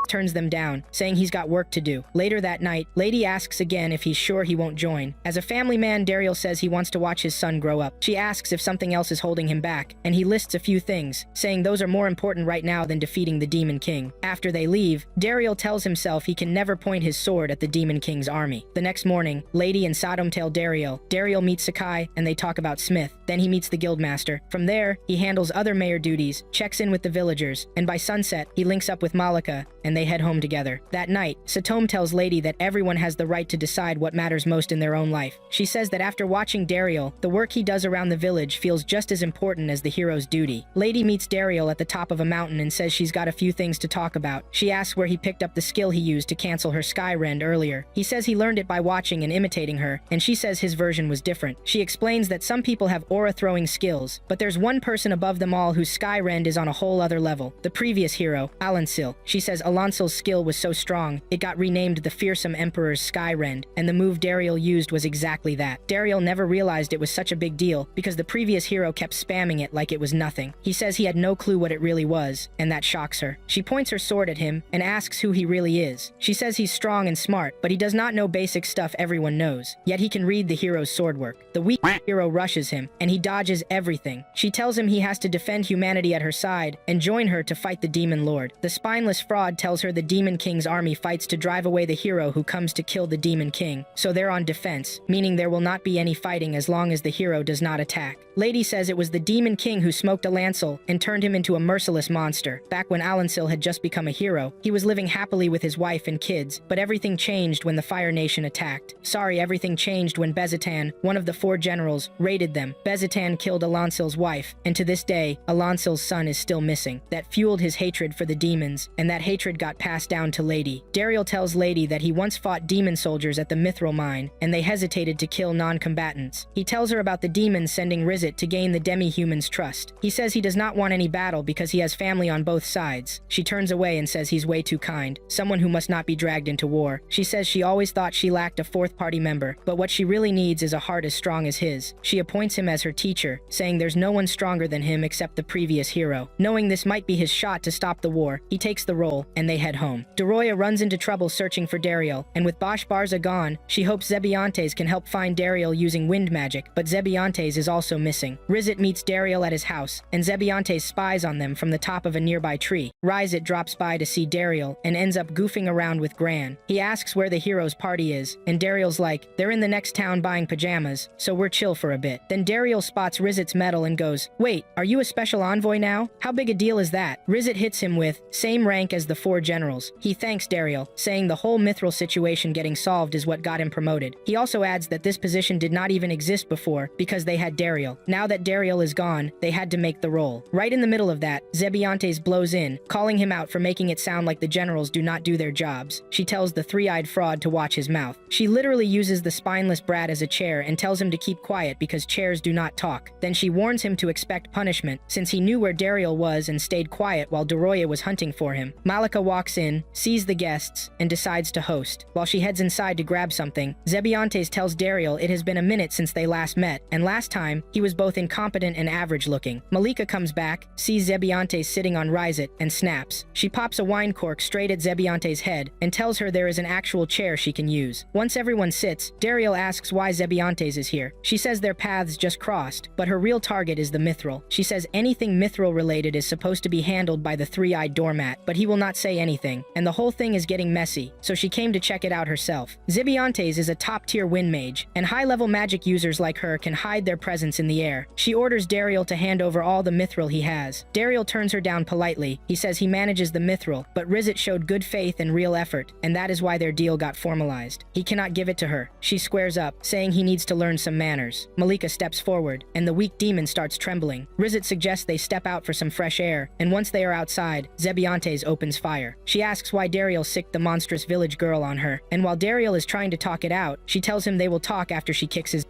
Turns them down, saying he's got work to do. Later that night, Lady asks again if he's sure he won't join. As a family man, Dariel says he wants to watch his son grow up. She asks if something else is holding him back, and he lists a few things, saying those are more important right now than defeating the Demon King. After they leave, Dariel tells himself he can never point his sword at the Demon King's army. The next morning, Lady and Satome tell Dariel. Dariel meets Sakai, and they talk about Smith. Then he meets the guildmaster. From there, he handles other mayor duties, checks in with the villagers, and by sunset, he links up with Malika, and they head home together. That night, Satome tells Lady that everyone has the right to decide what matters most in their own life. She says that after watching Dariel, the work he does around the village feels just as important as the hero's duty. Lady meets Dariel at the top of a mountain and says she's got a few things to talk about. She asks where he picked up the skill he used to cancel her sky rend earlier. He says he learned it by watching and imitating her, and she says his version was different. She explains that some people have aura-throwing skills, but there's one person above them all whose sky rend is on a whole other level. The previous hero, Alansil. She says Alansil's skill was so strong, it got renamed the Fearsome Emperor's Sky Rend, and the move Dariel used was exactly that. Dariel never realized it was such a big deal, because the previous hero kept spamming it like it was nothing. He says he had no clue what it really was, and that shocks her. She points her sword at him, and asks who he really is. She says he's strong and smart, but he does not know basic stuff everyone knows, yet he can read the hero's sword work. The weak hero rushes him, and he dodges everything. She tells him he has to defend humanity at her side, and join her to fight the Demon Lord. The spineless fraud tells her the Demon King's army fights to drive away the hero who comes to kill the Demon King, so they're on defense, meaning there will not be any fighting as long as the hero does not attack. Lady says it was the Demon King who smoked Alansil and turned him into a merciless monster. Back when Alansil had just become a hero, he was living happily with his wife and kids, but everything changed when the Fire Nation attacked. Sorry, everything changed when Bezitan, one of the 4 generals, raided them. Bezitan killed Alansil's wife, and to this day, Alansil's son is still missing. That fueled his hatred for the demons, and that hatred got passed down to Lady. Dariel tells Lady that he once fought demon soldiers at the mithril mine, and they hesitated to kill non-combatants. He tells her about the demons sending Rizit to gain the demi-human's trust. He says he does not want any battle because he has family on both sides. She turns away and says he's way too kind, someone who must not be dragged into war. She says she always thought she lacked a 4th party member, but what she really needs is a heart as strong as his. She appoints him as her teacher, saying there's no one stronger than him except the previous hero. Knowing this might be his shot to stop the war, he takes the role, and they head home. Doroya runs into trouble searching for Dariel, and with Bosch Barza gone, she hopes Zebientes can help find Dariel using wind magic, but Zebientes is also missing. missing. Rizet meets Dariel at his house, and Zebientes spies on them from the top of a nearby tree. Rizet drops by to see Dariel and ends up goofing around with Gran. He asks where the hero's party is, and Dariel's like, they're in the next town buying pajamas, so we're chill for a bit. Then Dariel spots Rizet's medal and goes, wait, are you a special envoy now? How big a deal is that? Rizet hits him with, same rank as the 4 generals. He thanks Dariel, saying the whole mithril situation getting solved is what got him promoted. He also adds that this position did not even exist before because they had Dariel. Now that Dariel is gone, they had to make the role. Right in the middle of that, Zebientes blows in, calling him out for making it sound like the generals do not do their jobs. She tells the 3-eyed fraud to watch his mouth. She literally uses the spineless brat as a chair and tells him to keep quiet because chairs do not talk. Then she warns him to expect punishment, since he knew where Dariel was and stayed quiet while Doroya was hunting for him. Malika walks in, sees the guests, and decides to host. While she heads inside to grab something, Zebientes tells Dariel it has been a minute since they last met, and last time, he was both incompetent and average looking. Malika comes back, sees Zebientes sitting on Rizet, and snaps. She pops a wine cork straight at Zebientes' head, and tells her there is an actual chair she can use. Once everyone sits, Dariel asks why Zebientes is here. She says their paths just crossed, but her real target is the mithril. She says anything mithril related is supposed to be handled by the 3-eyed doormat, but he will not say anything, and the whole thing is getting messy, so she came to check it out herself. Zebientes is a top-tier wind mage, and high-level magic users like her can hide their presence in the air. She orders Dariel to hand over all the mithril he has. Dariel turns her down politely. He says he manages the mithril, but Rizet showed good faith and real effort, and that is why their deal got formalized. He cannot give it to her. She squares up, saying he needs to learn some manners. Malika steps forward, and the weak demon starts trembling. Rizet suggests they step out for some fresh air, and once they are outside, Zebientes opens fire. She asks why Dariel sicked the monstrous village girl on her, and while Dariel is trying to talk it out, she tells him they will talk after she kicks his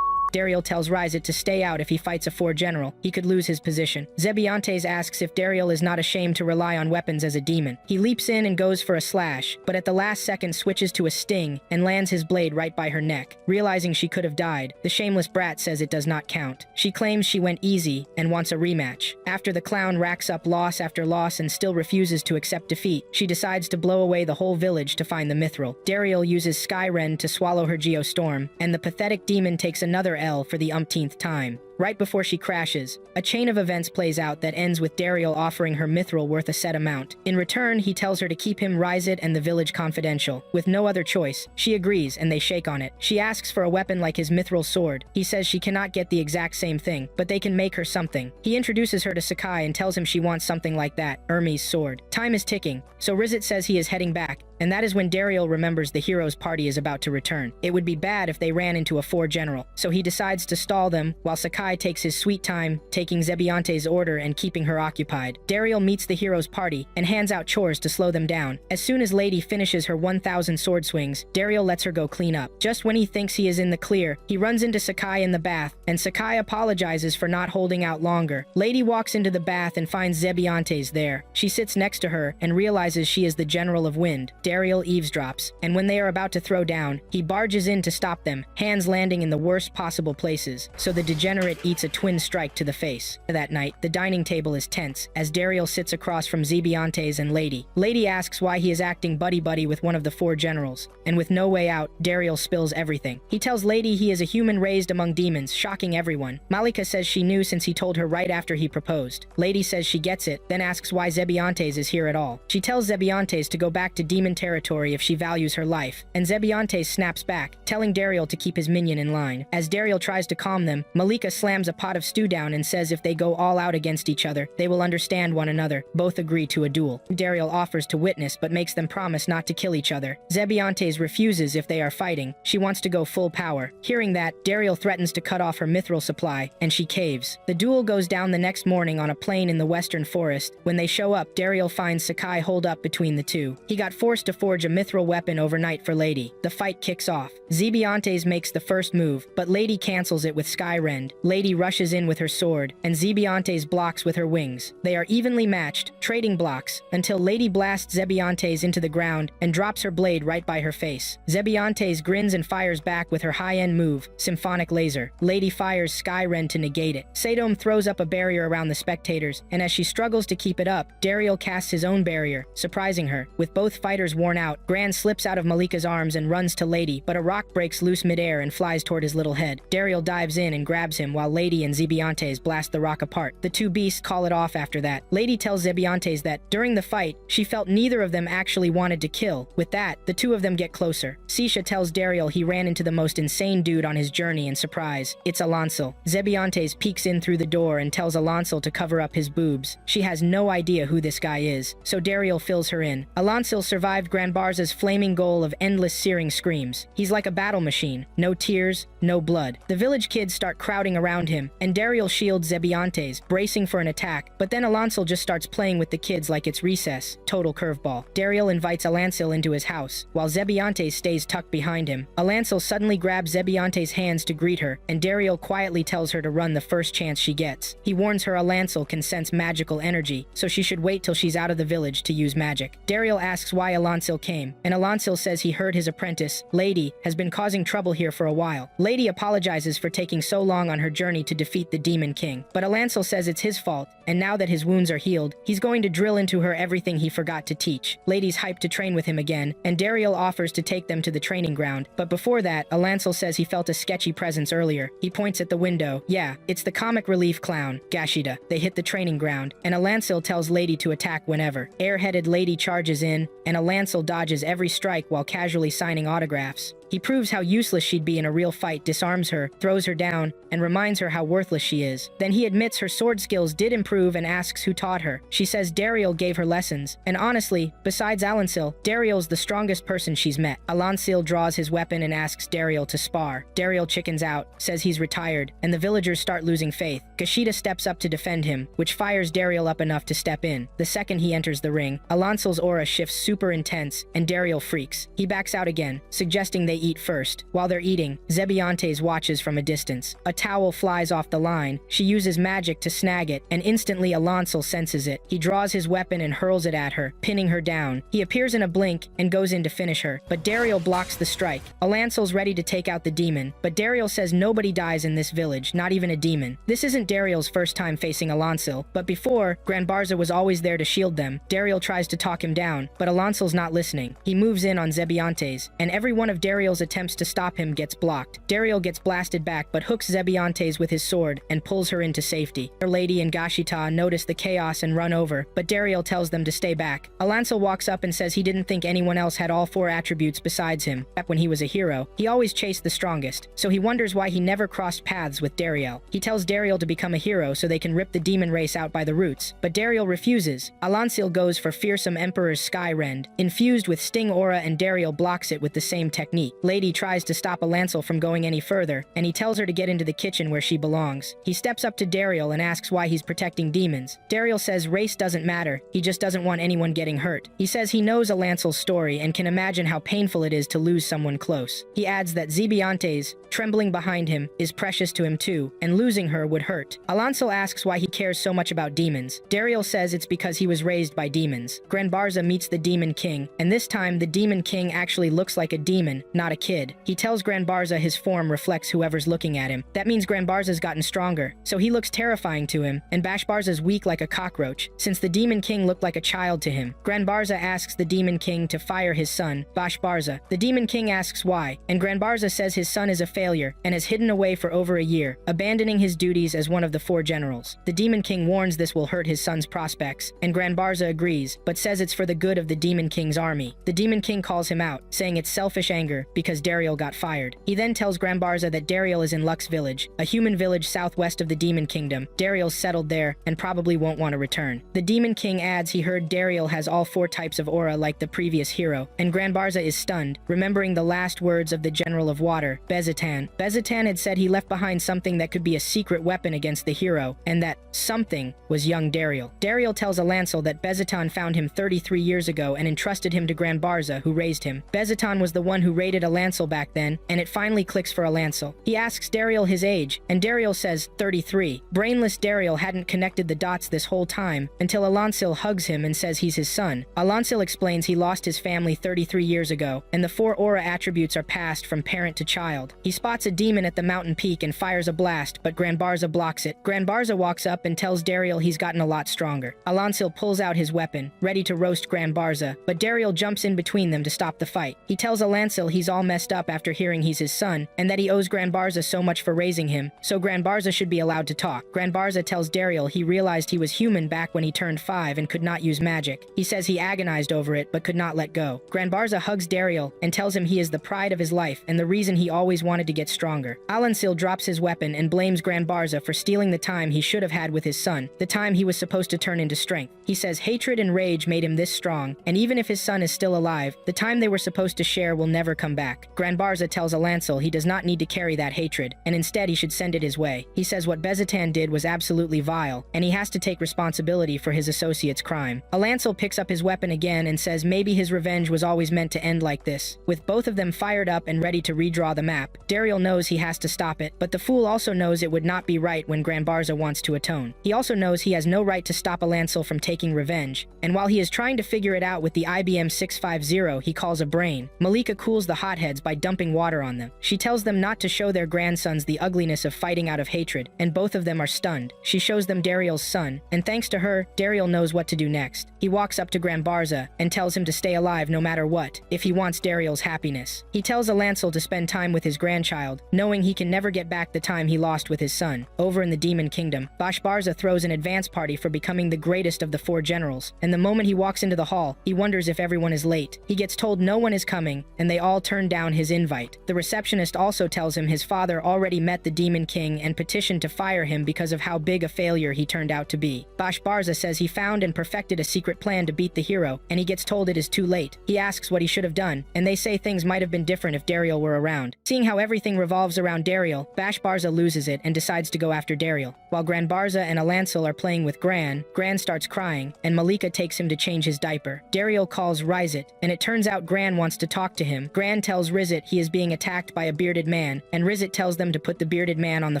Dariel tells Rizet to stay out if he fights a 4 general. He could lose his position. Zebientes asks if Dariel is not ashamed to rely on weapons as a demon. He leaps in and goes for a slash, but at the last second switches to a sting and lands his blade right by her neck. Realizing she could have died, the shameless brat says it does not count. She claims she went easy and wants a rematch. After the clown racks up loss after loss and still refuses to accept defeat, she decides to blow away the whole village to find the mithril. Dariel uses Skyren to swallow her geostorm, and the pathetic demon takes another L for the umpteenth time. Right before she crashes, a chain of events plays out that ends with Dariel offering her mithril worth a set amount. In return, he tells her to keep him, Rizet, and the village confidential. With no other choice, she agrees and they shake on it. She asks for a weapon like his mithril sword. He says she cannot get the exact same thing, but they can make her something. He introduces her to Sakai and tells him she wants something like that, Hermes' sword. Time is ticking, so Rizet says he is heading back, and that is when Dariel remembers the hero's party is about to return. It would be bad if they ran into a 4 general, so he decides to stall them while Sakai takes his sweet time, taking Zebientes' order and keeping her occupied. Dariel meets the hero's party and hands out chores to slow them down. As soon as Lady finishes her 1,000 sword swings, Dariel lets her go clean up. Just when he thinks he is in the clear, he runs into Sakai in the bath, and Sakai apologizes for not holding out longer. Lady walks into the bath and finds Zebientes there. She sits next to her and realizes she is the General of Wind. Dariel eavesdrops, and when they are about to throw down, he barges in to stop them, hands landing in the worst possible places, so the degenerate eats a twin strike to the face. That night, the dining table is tense, as Dariel sits across from Zebientes and Lady. Lady asks why he is acting buddy-buddy with one of the 4 generals, and with no way out, Dariel spills everything. He tells Lady he is a human raised among demons, shocking everyone. Malika says she knew since he told her right after he proposed. Lady says she gets it, then asks why Zebientes is here at all. She tells Zebientes to go back to demon territory if she values her life, and Zebientes snaps back, telling Dariel to keep his minion in line. As Dariel tries to calm them, Malika slams a pot of stew down and says if they go all out against each other, they will understand one another. Both agree to a duel. Dariel offers to witness but makes them promise not to kill each other. Zebientes refuses if they are fighting. She wants to go full power. Hearing that, Dariel threatens to cut off her mithril supply, and she caves. The duel goes down the next morning on a plain in the western forest. When they show up, Dariel finds Sakai holed up between the two. He got forced to forge a mithril weapon overnight for Lady. The fight kicks off. Zebientes makes the first move, but Lady cancels it with Skyrend. Lady rushes in with her sword, and Zebientes blocks with her wings. They are evenly matched, trading blocks, until Lady blasts Zebientes into the ground and drops her blade right by her face. Zebientes grins and fires back with her high-end move, Symphonic Laser. Lady fires Skyrend to negate it. Sadome throws up a barrier around the spectators, and as she struggles to keep it up, Dariel casts his own barrier, surprising her. With both fighters worn out, Gran slips out of Malika's arms and runs to Lady, but a rock breaks loose midair and flies toward his little head. Dariel dives in and grabs him while Lady and Zebientes blast the rock apart. The two beasts call it off after that. Lady tells Zebientes that, during the fight, she felt neither of them actually wanted to kill. With that, the two of them get closer. Sisha tells Dariel he ran into the most insane dude on his journey, and surprise, it's Alancel. Zebientes peeks in through the door and tells Alancel to cover up his boobs. She has no idea who this guy is, so Dariel fills her in. Alancel survived Granbarza's flaming goal of endless searing screams. He's like a battle machine. No tears, no blood. The village kids start crowding around him, and Dariel shields Zebientes, bracing for an attack, but then Alancel just starts playing with the kids like it's recess. Total curveball. Dariel invites Alancel into his house, while Zebientes stays tucked behind him. Alancel suddenly grabs Zebientes' hands to greet her, and Dariel quietly tells her to run the first chance she gets. He warns her Alancel can sense magical energy, so she should wait till she's out of the village to use magic. Dariel asks why Alancel came, and Alancel says he heard his apprentice, Lady, has been causing trouble here for a while. Lady apologizes for taking so long on her journey to defeat the Demon King, but Alancel says it's his fault, and now that his wounds are healed, he's going to drill into her everything he forgot to teach. Lady's hyped to train with him again, and Dariel offers to take them to the training ground, but before that, Alancel says he felt a sketchy presence earlier. He points at the window. Yeah, it's the comic relief clown, Gashida. They hit the training ground, and Alancel tells Lady to attack whenever. Airheaded Lady charges in, and Alancel dodges every strike while casually signing autographs. He proves how useless she'd be in a real fight, disarms her, throws her down, and reminds her how worthless she is. Then he admits her sword skills did improve and asks who taught her. She says Dariel gave her lessons, and honestly, besides Alancel, Dariel's the strongest person she's met. Alancel draws his weapon and asks Dariel to spar. Dariel chickens out, says he's retired, and the villagers start losing faith. Gashida steps up to defend him, which fires Dariel up enough to step in. The second he enters the ring, Alancel's aura shifts super intense, and Dariel freaks. He backs out again, suggesting they eat first. While they're eating, Zebientes watches from a distance. A towel flies off the line. She uses magic to snag it, and instantly Alancel senses it. He draws his weapon and hurls it at her, pinning her down. He appears in a blink and goes in to finish her, but Dariel blocks the strike. Alancel's ready to take out the demon, but Dariel says nobody dies in this village, not even a demon. This isn't Dariel's first time facing Alancel, but before, Granbarza was always there to shield them. Dariel tries to talk him down, but Alancel's not listening. He moves in on Zebientes, and every one of Dariel's attempts to stop him gets blocked. Dariel gets blasted back but hooks Zebientes with his sword and pulls her into safety. Her Lady and Gashita notice the chaos and run over, but Dariel tells them to stay back. Alancel walks up and says he didn't think anyone else had all four attributes besides him. Back when he was a hero, he always chased the strongest, so he wonders why he never crossed paths with Dariel. He tells Dariel to become a hero so they can rip the demon race out by the roots, but Dariel refuses. Alancel goes for fearsome Emperor's Sky Rend, infused with Sting Aura, and Dariel blocks it with the same technique. Lady tries to stop Alancel from going any further, and he tells her to get into the kitchen where she belongs. He steps up to Dariel and asks why he's protecting demons. Dariel says race doesn't matter, he just doesn't want anyone getting hurt. He says he knows Alancel's story and can imagine how painful it is to lose someone close. He adds that Zebientes, trembling behind him, is precious to him too, and losing her would hurt. Alancel asks why he cares so much about demons. Dariel says it's because he was raised by demons. Granbarza meets the Demon King, and this time the Demon King actually looks like a demon, not a kid. He tells Granbarza his form reflects whoever's looking at him. That means Granbarza's gotten stronger, so he looks terrifying to him, and Bashbarza's weak like a cockroach, since the Demon King looked like a child to him. Granbarza asks the Demon King to fire his son, Bashbarza. The Demon King asks why, and Granbarza says his son is a failure and has hidden away for over a year, abandoning his duties as one of the four generals. The Demon King warns this will hurt his son's prospects, and Granbarza agrees, but says it's for the good of the Demon King's army. The Demon King calls him out, saying it's selfish anger because Dariel got fired. He then tells Granbarza that Dariel is in Lux Village, a human village southwest of the Demon Kingdom. Dariel's settled there and probably won't want to return. The Demon King adds he heard Dariel has all four types of aura like the previous hero, and Granbarza is stunned, remembering the last words of the General of Water, Bezitan. Bezitan had said he left behind something that could be a secret weapon against the hero, and that something was young Dariel. Dariel tells Alancel that Bezitan found him 33 years ago and entrusted him to Granbarza, who raised him. Bezitan was the one who raided dated Alancel back then, and it finally clicks for Alancel. He asks Dariel his age, and Dariel says 33. Brainless Dariel hadn't connected the dots this whole time until Alancel hugs him and says he's his son. Alancel explains he lost his family 33 years ago, and the 4 aura attributes are passed from parent to child. He spots a demon at the mountain peak and fires a blast, but Granbarza blocks it. Granbarza walks up and tells Dariel he's gotten a lot stronger. Alancel pulls out his weapon, ready to roast Granbarza, but Dariel jumps in between them to stop the fight. He tells Alancel he's all messed up after hearing he's his son, and that he owes Granbarza so much for raising him, so Granbarza should be allowed to talk. Granbarza tells Dariel he realized he was human back when he turned 5 and could not use magic. He says he agonized over it but could not let go. Granbarza hugs Dariel and tells him he is the pride of his life and the reason he always wanted to get stronger. Alancel drops his weapon and blames Granbarza for stealing the time he should have had with his son, the time he was supposed to turn into strength. He says hatred and rage made him this strong, and even if his son is still alive, the time they were supposed to share will never come back. Granbarza tells Alancel he does not need to carry that hatred, and instead he should send it his way. He says what Bezitan did was absolutely vile, and he has to take responsibility for his associate's crime. Alancel picks up his weapon again and says maybe his revenge was always meant to end like this. With both of them fired up and ready to redraw the map, Dariel knows he has to stop it, but the fool also knows it would not be right when Granbarza wants to atone. He also knows he has no right to stop Alancel from taking revenge, and while he is trying to figure it out with the IBM 650 he calls a brain, Malika cools the hotheads by dumping water on them. She tells them not to show their grandsons the ugliness of fighting out of hatred, and both of them are stunned. She shows them Dariel's son, and thanks to her, Dariel knows what to do next. He walks up to Granbarza and tells him to stay alive no matter what, if he wants Dariel's happiness. He tells Alancel to spend time with his grandchild, knowing he can never get back the time he lost with his son. Over in the Demon Kingdom, Bashbarza throws an advance party for becoming the greatest of the 4 generals, and the moment he walks into the hall, he wonders if everyone is late. He gets told no one is coming, and they all turn down his invite. The receptionist also tells him his father already met the Demon King and petitioned to fire him because of how big a failure he turned out to be. Bashbarza says he found and perfected a secret plan to beat the hero, and he gets told it is too late. He asks what he should have done, and they say things might have been different if Dariel were around. Seeing how everything revolves around Dariel, Bashbarza loses it and decides to go after Dariel. While Granbarza and Alancel are playing with Gran starts crying, and Malika takes him to change his diaper. Dariel calls Rizit, and it turns out Gran wants to talk to him. Gran tells Rizit he is being attacked by a bearded man, and Rizit tells them to put the bearded man on the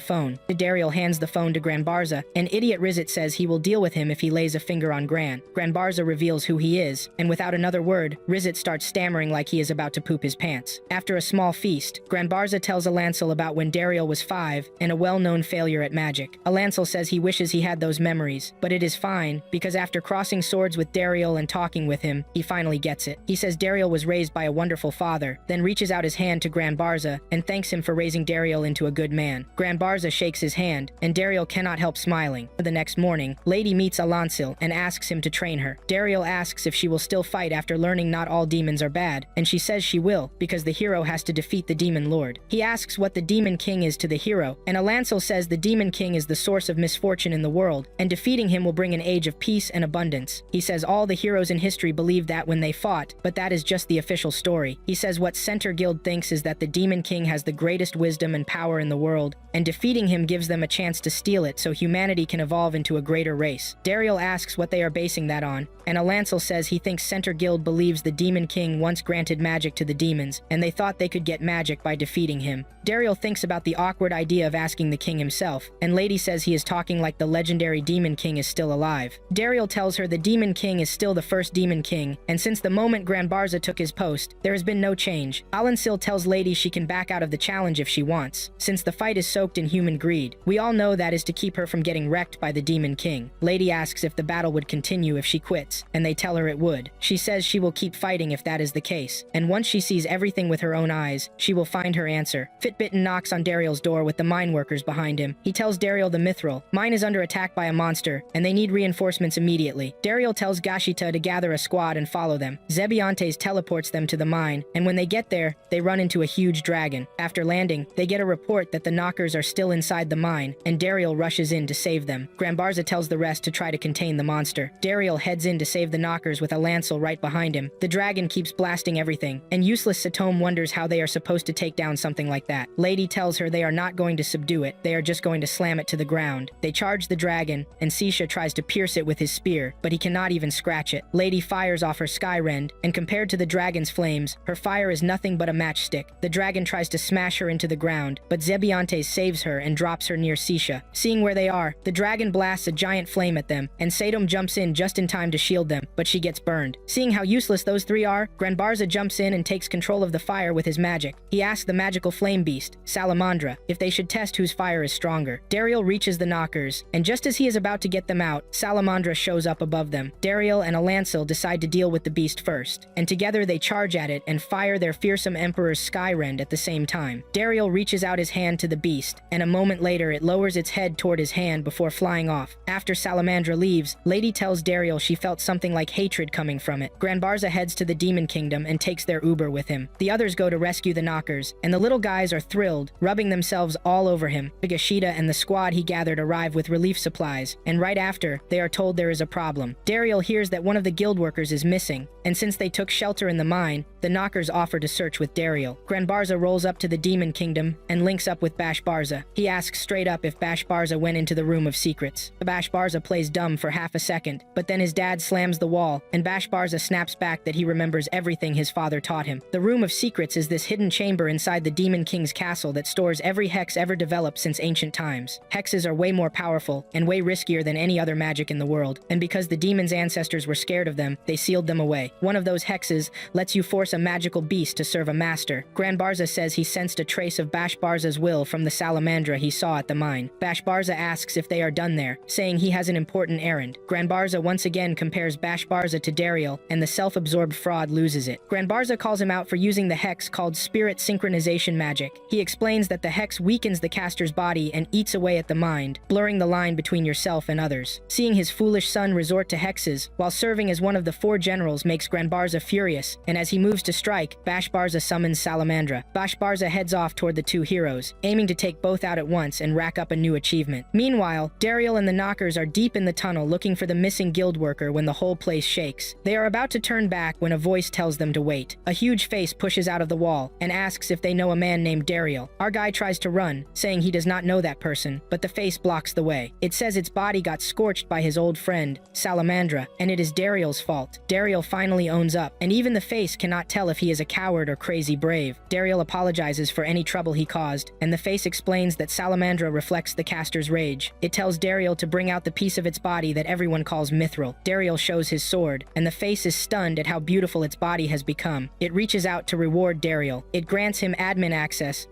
phone. Dariel hands the phone to Granbarza, and idiot Rizit says he will deal with him if he lays a finger on Gran. Granbarza reveals who he is, and without another word, Rizit starts stammering like he is about to poop his pants. After a small feast, Granbarza tells Alancel about when Dariel was 5 and a well-known failure at magic. Alancel says he wishes he had those memories, but it is fine, because after crossing swords with Dariel and talking with him, he finally gets it. He says Dariel was raised by a wonderful father, then reaches out his hand to Granbarza and thanks him for raising Dariel into a good man. Granbarza shakes his hand, and Dariel cannot help smiling. The next morning, Lady meets Alancel and asks him to train her. Dariel asks if she will still fight after learning not all demons are bad, and she says she will, because the hero has to defeat the demon lord. He asks what the Demon King is to the hero, and Alancel says the Demon King is the source of misfortune in the world, and defeating him will bring an age of peace and abundance. He says all the heroes in history believed that when they fought, but that is just the official story. He says what Center Guild thinks is that the Demon King has the greatest wisdom and power in the world, and defeating him gives them a chance to steal it so humanity can evolve into a greater race. Dariel asks what they are basing that on, and Alancel says he thinks Center Guild believes the Demon King once granted magic to the demons, and they thought they could get magic by defeating him. Dariel thinks about the awkward idea of asking the king himself, and Lady says he is talking like the legendary Demon King is still alive. Dariel tells her the Demon King is still the first Demon King, and since the moment Granbarza took his post, there has been no change. Alancel tells Lady she can back out of the challenge if she wants, since the fight is soaked in human greed. We all know that is to keep her from getting wrecked by the Demon King. Lady asks if the battle would continue if she quits, and they tell her it would. She says she will keep fighting if that is the case, and once she sees everything with her own eyes, she will find her answer. Fitbitten knocks on Dariel's door with the mine workers behind him. He tells Dariel the mithril mine is under attack by a monster, and they need reinforcements immediately. Dariel tells Gashita to gather a squad and follow them. Zebientes teleports them to the mine, and when they get there, they run into a huge dragon. After landing, they get a report that the knockers are still inside the mine, and Dariel rushes in to save them. Granbarza tells the rest to try to contain the monster. Dariel heads in to save the knockers with Alancel right behind him. The dragon keeps blasting everything, and useless Satome wonders how they are supposed to take down something like that. Lady tells her they are not going to subdue it, they are just going to slam it to the ground. They charge the dragon, and Sisha tries to pierce it with his spear, but he cannot even scratch it. Lady fires off her Skyrend, and compared to the dragon's flames, her fire is nothing but a matchstick. The dragon tries to smash her into the ground, but Zebientes saves her and drops her near Sisha. Seeing where they are, the dragon blasts a giant flame at them, and Sadom jumps in just in time to shield them, but she gets burned. Seeing how useless those three are, Granbarza jumps in and takes control of the fire with his magic. He asks the magical flame beast, Salamandra, if they should test whose fire is stronger. Dariel reaches the knockers, and just as he is about to get them out, Salamandra shows up above them. Dariel and Alancil decide to deal with the beast first, and together they charge at it and fire their fearsome Emperor's Skyrend at the same time. Dariel reaches out his hand to the beast, and a moment later it lowers its head toward his hand before flying off. After Salamandra leaves, Lady tells Dariel she felt something like hatred coming from it. Granbarza heads to the Demon Kingdom and takes their Uber with him. The others go to rescue the knockers, and the little guys are thrilled, rubbing themselves all over him. Higashida and the squad he gathered arrive with relief supplies, and right after, they are told there is a problem. Dariel hears that one of the guild workers is missing, and since they took shelter in the mine, the knockers offer to search with Dariel. Granbarza rolls up to the Demon Kingdom and links up with Bashbarza. He asks straight up if Bashbarza went into the Room of Secrets. Bashbarza plays dumb for half a second, but then his dad slams the wall, and Bashbarza snaps back that he remembers everything his father taught him. The Room of Secrets is this hidden chamber inside the Demon King's castle that stores every hex ever developed since ancient times. Hexes are way more powerful and way riskier than any other magic in the world, and because the demon's ancestors were scared of them, they sealed them away. One of those hexes lets you force a magical beast to serve a master. Granbarza says he sensed a trace of Bashbarza's will from the Salamandra he saw at the mine. Bashbarza asks if they are done there, saying he has an important errand. Granbarza once again compares Bashbarza to Dariel, and the self-absorbed fraud loses it. Granbarza calls him out for using the hex called spirit synchronization magic. He explains that the hex weakens the caster's body and eats away at the mind, blurring the line between yourself and others. Seeing his foolish son resort to hexes while serving as one of the four generals makes Granbarza furious, and as he moves to strike, Bashbarza summons Salamandra. Bashbarza heads off toward the two heroes, aiming to take both out at once and rack up a new achievement. Meanwhile, Dariel and the knockers are deep in the tunnel looking for the missing guild worker when the whole place shakes. They are about to turn back when a voice tells them to wait. A huge face pushes out of the wall and asks if they know a man named Dariel. Our guy tries to run, saying he does not know that person, but the face blocks the way. It says its body got scorched by his old friend, Salamandra, and it is Dariel's fault. Dariel finally owns up, and even the face cannot tell if he is a coward or crazy brave. Dariel apologizes for any trouble he caused, and the face explains that Salamandra reflects the caster's rage. It tells Dariel to bring out the piece of its body that everyone calls mithril. Dariel shows his sword, and the face is stunned at how beautiful its body has become. It reaches out to reward Dariel. It grants him admin access,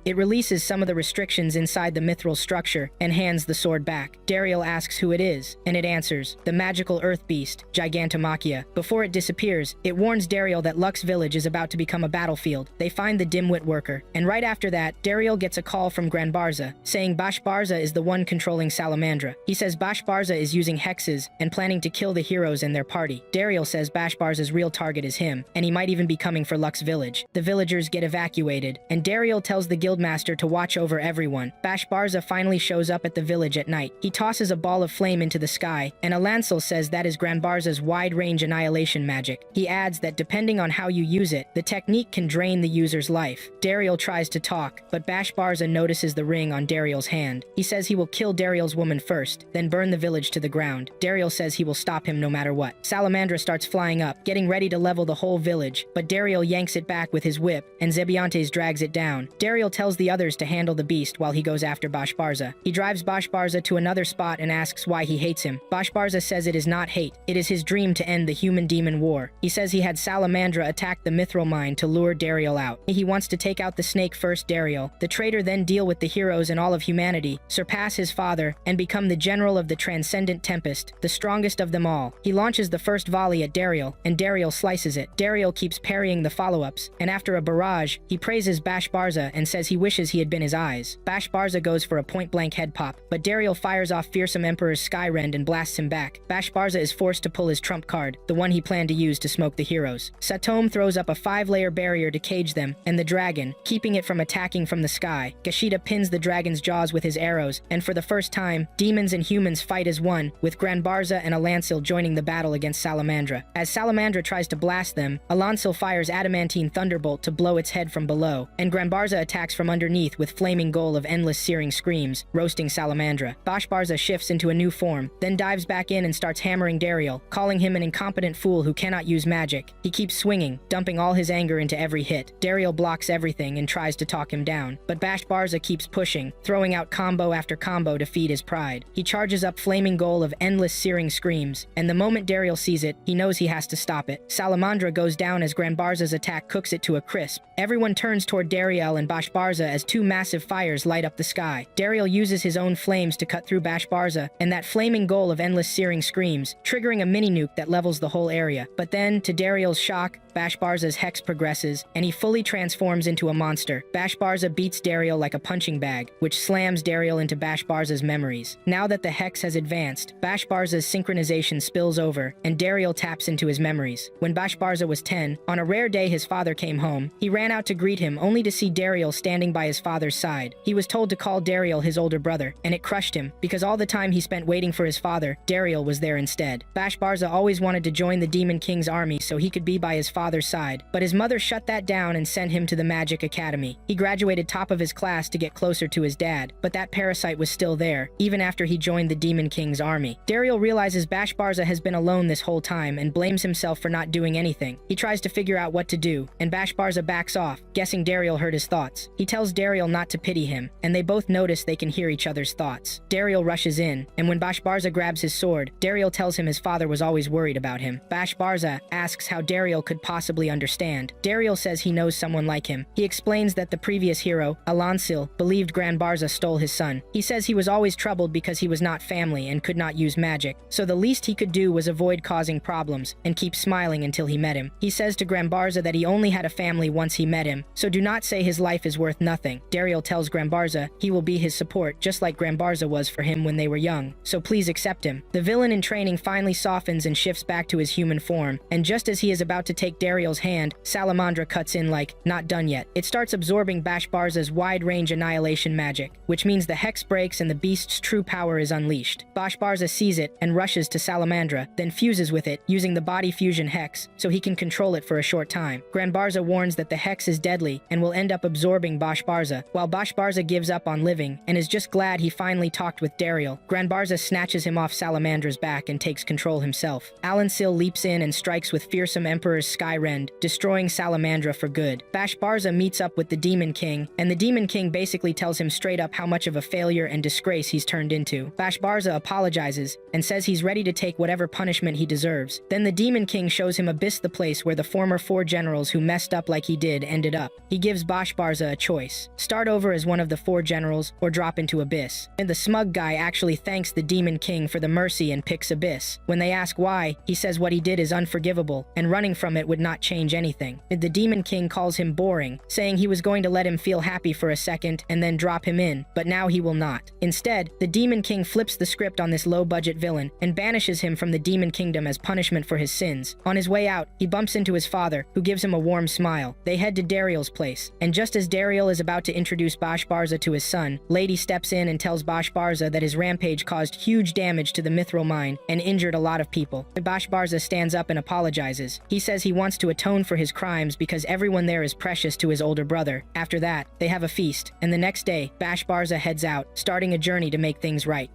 it releases some of the restrictions inside the mithril structure, and hands the sword back. Dariel asks who it is, and it answers, the magical earth beast, Gigantomachia. Before it disappears, it warns Dariel that Lux Village is about to become a battlefield. They find the dimwit worker, and right after that, Dariel gets a call from Granbarza, saying Bashbarza is the one controlling Salamandra. He says Bashbarza is using hexes and planning to kill the heroes and their party. Dariel says Bashbarza's real target is him, and he might even be coming for Lux Village. The villagers get evacuated, and Dariel tells the guildmaster to watch over everyone. Bashbarza finally shows up at the village at night. He tosses a ball of flame into the sky, and Alancil says that is Granbarza's wide-range annihilation magic. He adds that depending on how you use it, the technique can drain the user's life. Dariel tries to talk, but Bashbarza notices the ring on Dariel's hand. He says he will kill Dariel's woman first, then burn the village to the ground. Dariel says he will stop him no matter what. Salamandra starts flying up, getting ready to level the whole village, but Dariel yanks it back with his whip, and Zebientes drags it down. Dariel tells the others to handle the beast while he goes after Bashbarza. He drives Bashbarza to another spot and asks why he hates him. Bashbarza says it is not hate, it is his dream to end the human-demon war. He says he had Salamandra attack the mithril mine to lure Dariel out. He wants to take out the snake first, Dariel. The traitor then deal with the heroes and all of humanity, surpass his father, and become the general of the Transcendent Tempest, the strongest of them all. He launches the first volley at Dariel, and Dariel slices it. Dariel keeps parrying the follow-ups, and after a barrage, he praises Bashbarza and says he wishes he had been his eyes. Bashbarza goes for a point-blank head pop, but Dariel fires off fearsome Emperor's Skyrend and blasts him back. Bashbarza is forced to pull his trump card, the one he planned to use to smoke the heroes. Satome throws up a 5-layer barrier to cage them, and the dragon, keeping it from attacking from the sky. Gashida pins the dragon's jaws with his arrows, and for the first time, demons and humans fight as one, with Granbarza and Alancil joining the battle against Salamandra. As Salamandra tries to blast them, Alancil fires adamantine thunderbolt to blow its head from below, and Granbarza attacks from underneath with flaming goal of endless searing screams, roasting Salamandra. Bashbarza shifts into a new form, then dives back in and starts hammering Dariel, calling him an incompetent fool who cannot use magic. He keeps swinging, dumping all his his anger into every hit. Dariel blocks everything and tries to talk him down, but Bashbarza keeps pushing, throwing out combo after combo to feed his pride. He charges up flaming goal of endless searing screams, and the moment Dariel sees it, he knows he has to stop it. Salamandra goes down as Granbarza's attack cooks it to a crisp. Everyone turns toward Dariel and Bashbarza as two massive fires light up the sky. Dariel uses his own flames to cut through Bashbarza and that flaming goal of endless searing screams, triggering a mini-nuke that levels the whole area. But then, to Dariel's shock, Bashbarza's hex progresses, and he fully transforms into a monster. Bashbarza beats Dariel like a punching bag, which slams Dariel into Bashbarza's memories. Now that the hex has advanced, Bashbarza's synchronization spills over, and Dariel taps into his memories. When Bashbarza was 10, on a rare day his father came home. He ran out to greet him only to see Dariel standing by his father's side. He was told to call Dariel his older brother, and it crushed him, because all the time he spent waiting for his father, Dariel was there instead. Bashbarza always wanted to join the Demon King's army so he could be by his father's side, but his mother shut that down and sent him to the Magic Academy. He graduated top of his class to get closer to his dad, but that parasite was still there, even after he joined the Demon King's army. Dariel realizes Bashbarza has been alone this whole time and blames himself for not doing anything. He tries to figure out what to do, and Bashbarza backs off, guessing Dariel heard his thoughts. He tells Dariel not to pity him, and they both notice they can hear each other's thoughts. Dariel rushes in, and when Bashbarza grabs his sword, Dariel tells him his father was always worried about him. Bashbarza asks how Dariel could possibly understand. Dariel says he knows someone like him. He explains that the previous hero, Alansil, believed Granbarza stole his son. He says he was always troubled because he was not family and could not use magic, so the least he could do was avoid causing problems and keep smiling until he met him. He says to Granbarza that he only had a family once he met him, so do not say his life is worth nothing. Dariel tells Granbarza he will be his support just like Granbarza was for him when they were young, so please accept him. The villain in training finally softens and shifts back to his human form, and just as he is about to take Dariel's hand, Salamandra cuts in like, not done yet. It starts absorbing Bashbarza's wide-range annihilation magic, which means the hex breaks and the beast's true power is unleashed. Bashbarza sees it and rushes to Salamandra, then fuses with it, using the body fusion hex, so he can control it for a short time. Granbarza warns that the hex is deadly and will end up absorbing Bashbarza, while Bashbarza gives up on living and is just glad he finally talked with Dariel. Granbarza snatches him off Salamandra's back and takes control himself. Alansil leaps in and strikes with fearsome Emperor's Sky Rend, destroying Salamandra for good. Bashbarza meets up with the Demon King, and the Demon King basically tells him straight up how much of a failure and disgrace he's turned into. Bashbarza apologizes and says he's ready to take whatever punishment he deserves. Then the Demon King shows him Abyss, the place where the former 4 generals who messed up like he did ended up. He gives Bashbarza a choice: start over as one of the 4 generals or drop into Abyss. And the smug guy actually thanks the Demon King for the mercy and picks Abyss. When they ask why, he says what he did is unforgivable and running from it would not change anything. The Demon King calls him boring, saying he was going to let him feel happy for a second and then drop him in, but now he will not. Instead, the Demon King flips the script on this low-budget villain and banishes him from the Demon Kingdom as punishment for his sins. On his way out, he bumps into his father, who gives him a warm smile. They head to Dariel's place, and just as Dariel is about to introduce Bashbarza to his son, Lady steps in and tells Bashbarza that his rampage caused huge damage to the mithril mine and injured a lot of people. Bashbarza stands up and apologizes. He says he wants to atone for his crimes because everyone there is precious to his older brother. After that, they have a feast, and the next day, Bashbarza heads out, starting a journey to make things right.